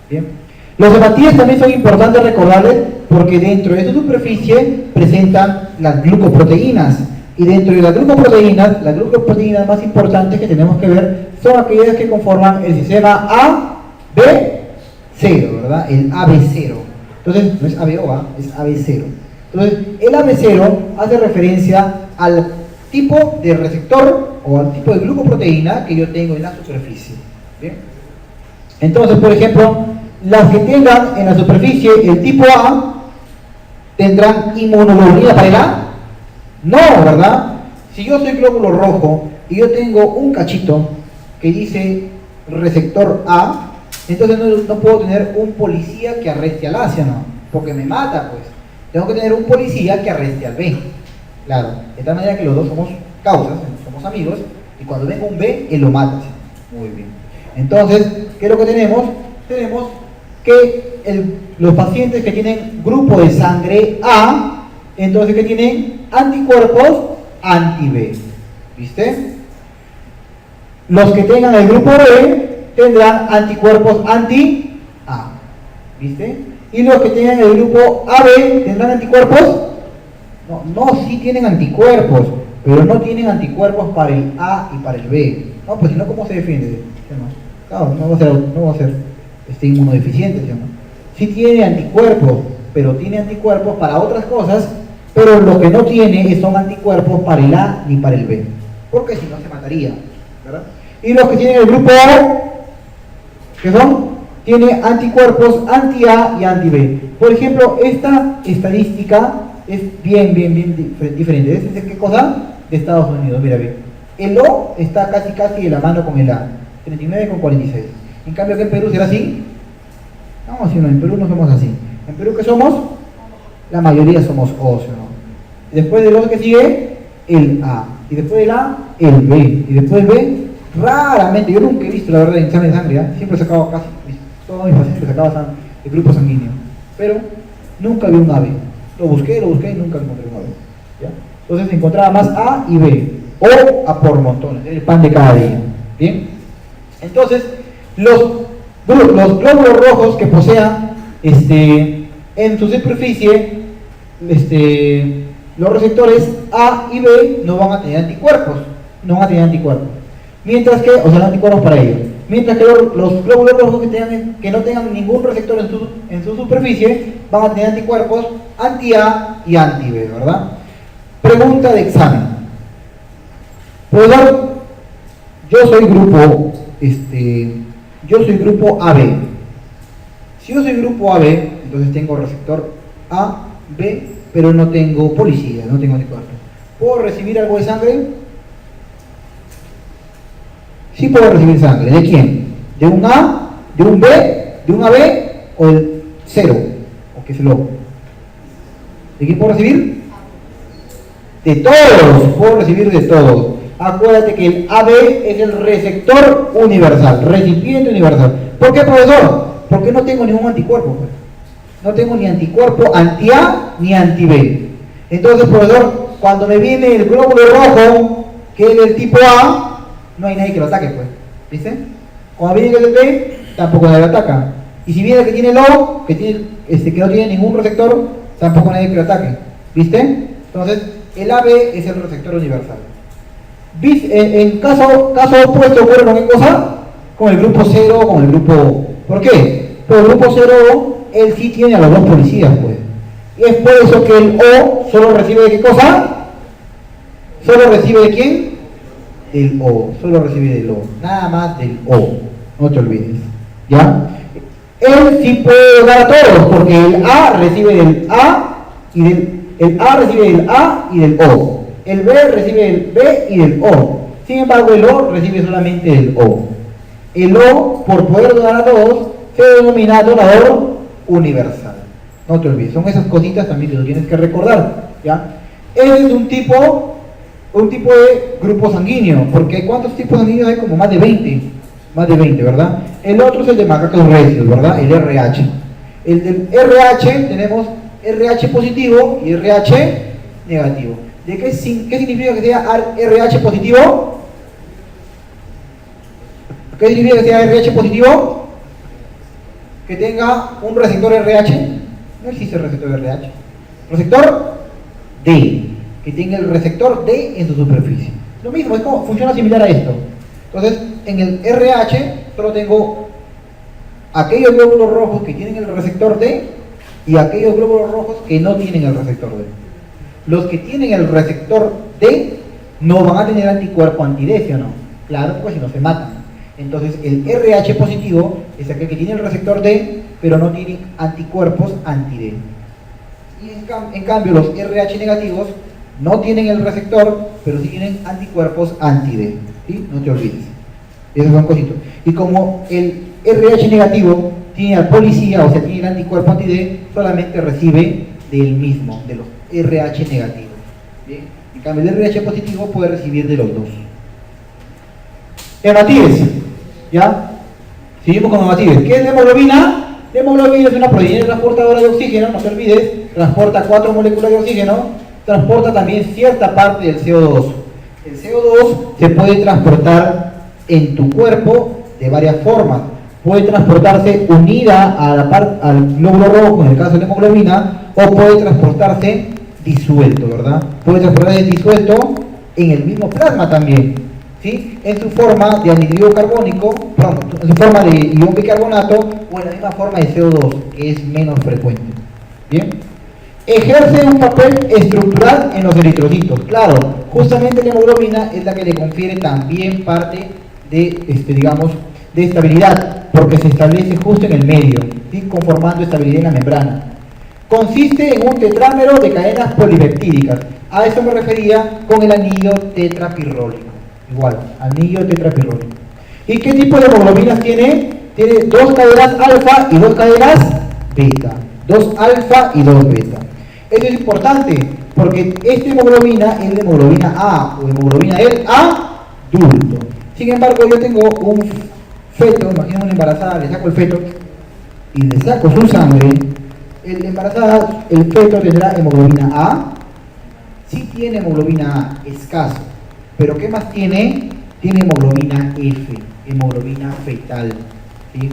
¿Bien? Los hematíes también son importantes recordarles porque dentro de su superficie presentan las glucoproteínas y dentro de las glucoproteínas más importantes que tenemos que ver son aquellas que conforman el sistema AB0, ¿verdad? El AB0. Entonces, no es ABO, es AB0. Entonces, el AB0 hace referencia al tipo de receptor o al tipo de glucoproteína que yo tengo en la superficie. ¿Bien? Entonces, por ejemplo, las que tengan en la superficie el tipo A tendrán inmunoglobulina para el A. No, ¿verdad? Si yo soy glóbulo rojo y yo tengo un cachito que dice receptor A, entonces no puedo tener un policía que arreste al A, ¿sí o no? Porque me mata, pues. Tengo que tener un policía que arreste al B. Claro, de tal manera que los dos somos causas, somos amigos, y cuando venga un B, él lo mata, ¿sí? Muy bien. Entonces, ¿qué es lo que tenemos? Tenemos que los pacientes que tienen grupo de sangre A, entonces que tienen anticuerpos anti-B. ¿Viste? Los que tengan el grupo B tendrán anticuerpos anti-A, ¿viste? Y los que tengan el grupo AB tendrán anticuerpos. No, sí tienen anticuerpos, pero no tienen anticuerpos para el A y para el B. No, pues si no, ¿cómo se defiende? Claro, no va a ser inmunodeficiente, ¿sí no? Sí tiene anticuerpos, pero tiene anticuerpos para otras cosas, pero lo que no tiene son anticuerpos para el A ni para el B, porque si no se mataría, ¿verdad? Y los que tienen el grupo A, ¿qué son? Tiene anticuerpos anti-A y anti-B. Por ejemplo, esta estadística es bien diferente. ¿Es qué cosa? De Estados Unidos, mira bien. El O está casi de la mano con el A, 39 con 46. En cambio aquí en Perú será así. No, si no, en Perú no somos así. En Perú, ¿qué somos? La mayoría somos O, ¿no? Después del O que sigue, el A. Y después del A, el B. Y después del B, raramente, yo nunca he visto la verdad en examen de sangre, ¿eh? Siempre he sacado casi, todos mis pacientes sacaban el grupo sanguíneo. Pero nunca vi un AB. Lo busqué y nunca encontré un AB. ¿Ya? Entonces encontraba más A y B. O a por montones, el pan de cada día. ¿Bien? Entonces, los glóbulos rojos que posean en su superficie los receptores A y B no van a tener anticuerpos. Mientras que, anticuerpos para ellos. Mientras que los glóbulos rojos que no tengan ningún receptor en su superficie van a tener anticuerpos anti-A y anti-B, ¿verdad? Pregunta de examen. Profesor, yo soy grupo AB. Si yo soy grupo AB, entonces tengo receptor A, B, pero no tengo policía, no tengo anticuerpos. ¿Puedo recibir algo de sangre? Sí puedo recibir sangre. ¿De quién? ¿De un A? ¿De un B? ¿De un AB? ¿O del 0? ¿O qué es el O? ¿De quién puedo recibir? De todos. Puedo recibir de todos. Acuérdate que el AB es el receptor universal, recipiente universal. ¿Por qué, profesor? Porque no tengo ningún anticuerpo. Pues. No tengo ni anticuerpo anti-A ni anti-B. Entonces, profesor, cuando me viene el glóbulo rojo, que es del tipo A, no hay nadie que lo ataque, pues. ¿Viste? Cuando viene el del B, tampoco nadie lo ataca. Y si viene el que tiene el O, que no tiene ningún receptor, tampoco nadie que lo ataque. ¿Viste? Entonces, el AB es el receptor universal. En caso opuesto ocurre con qué cosa? Con el grupo 0, con el grupo... ¿Por qué? Porque el grupo 0, él sí tiene a los dos policías, pues. Y es por eso que el O solo recibe de qué cosa? ¿Solo recibe de quién? Del O, solo recibe del O, nada más del O, no te olvides, ¿ya? Él sí puede dar a todos, porque el A recibe del A y el A recibe del A y del O. El B recibe del B y del O. Sin embargo, el O recibe solamente del O. El O, por poder donar a todos, se denomina donador universal. No te olvides, son esas cositas también que tú tienes que recordar, ¿ya? Ese es un tipo de grupo sanguíneo, porque ¿cuántos tipos sanguíneos hay? Como más de 20, ¿verdad? El otro es el de macacos recios, ¿verdad? El RH. El del RH tenemos RH positivo y RH negativo. ¿Qué significa que sea RH positivo? ¿Qué significa que sea RH positivo? Que tenga un receptor RH. No existe receptor RH. Receptor D. Que tenga el receptor D en su superficie. Lo mismo, es como funciona similar a esto. Entonces, en el RH solo tengo aquellos glóbulos rojos que tienen el receptor D y aquellos glóbulos rojos que no tienen el receptor D. Los que tienen el receptor D no van a tener anticuerpo anti-D, ¿sí o no? Claro, pues si no se matan. Entonces, el RH positivo es aquel que tiene el receptor D, pero no tiene anticuerpos anti-D. Y en cambio, los RH negativos no tienen el receptor, pero sí tienen anticuerpos anti-D. ¿Sí? No te olvides. Esos son cositos. Y como el RH negativo tiene al policía, o sea, tiene el anticuerpo anti-D, solamente recibe del mismo, de los RH negativos. ¿Bien? En cambio, el RH positivo puede recibir de los dos. Hematides. ¿Ya? Seguimos con hematides. ¿Qué es la hemoglobina? La hemoglobina es una proteína transportadora de oxígeno, no te olvides, transporta 4 moléculas de oxígeno, transporta también cierta parte del CO2. El CO2 se puede transportar en tu cuerpo de varias formas. Puede transportarse unida a al glóbulo rojo, en el caso de la hemoglobina, o puede transportarse disuelto, ¿verdad? Puede transportarse disuelto en el mismo plasma también, ¿sí? En su forma de anhídrido carbónico, perdón, en su forma de ion bicarbonato o en la misma forma de CO2, que es menos frecuente. ¿Bien? Ejerce un papel estructural en los eritrocitos. Claro, justamente la hemoglobina es la que le confiere también parte de, digamos, de estabilidad, porque se establece justo en el medio, ¿sí? Conformando estabilidad en la membrana. Consiste en un tetrámero de cadenas polipeptídicas. A eso me refería con el anillo tetrapirrólico. Igual, anillo tetrapirrólico. ¿Y qué tipo de hemoglobinas tiene? Tiene 2 cadenas alfa y 2 cadenas beta. 2 alfa y 2 beta. Esto es importante porque esta hemoglobina es la hemoglobina A o hemoglobina del adulto. Sin embargo, yo tengo un feto, imagínate una embarazada, le saco el feto y le saco su sangre. El embarazada, el feto tendrá hemoglobina A. Sí tiene hemoglobina A, escaso. Pero ¿qué más tiene? Tiene hemoglobina F, hemoglobina fetal. ¿Sí?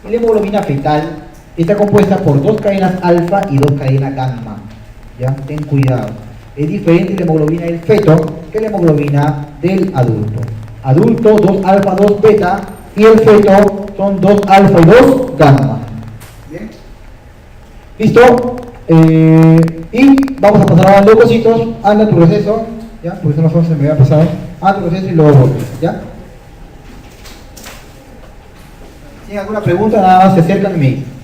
La hemoglobina fetal está compuesta por 2 cadenas alfa y 2 cadenas gamma. ¿Ya? Ten cuidado. Es diferente la hemoglobina del feto que la hemoglobina del adulto. Adulto, 2 alfa, 2 beta, y el feto son 2 alfa y 2 gamma. ¿Bien? ¿Listo? Y vamos a pasar ahora a los leucocitos. Anda tu receso, ¿ya? Porque eso no se me había pasado. Anda tu receso y luego volvemos, ¿ya? Si hay alguna pregunta, nada más se acercan y me dicen.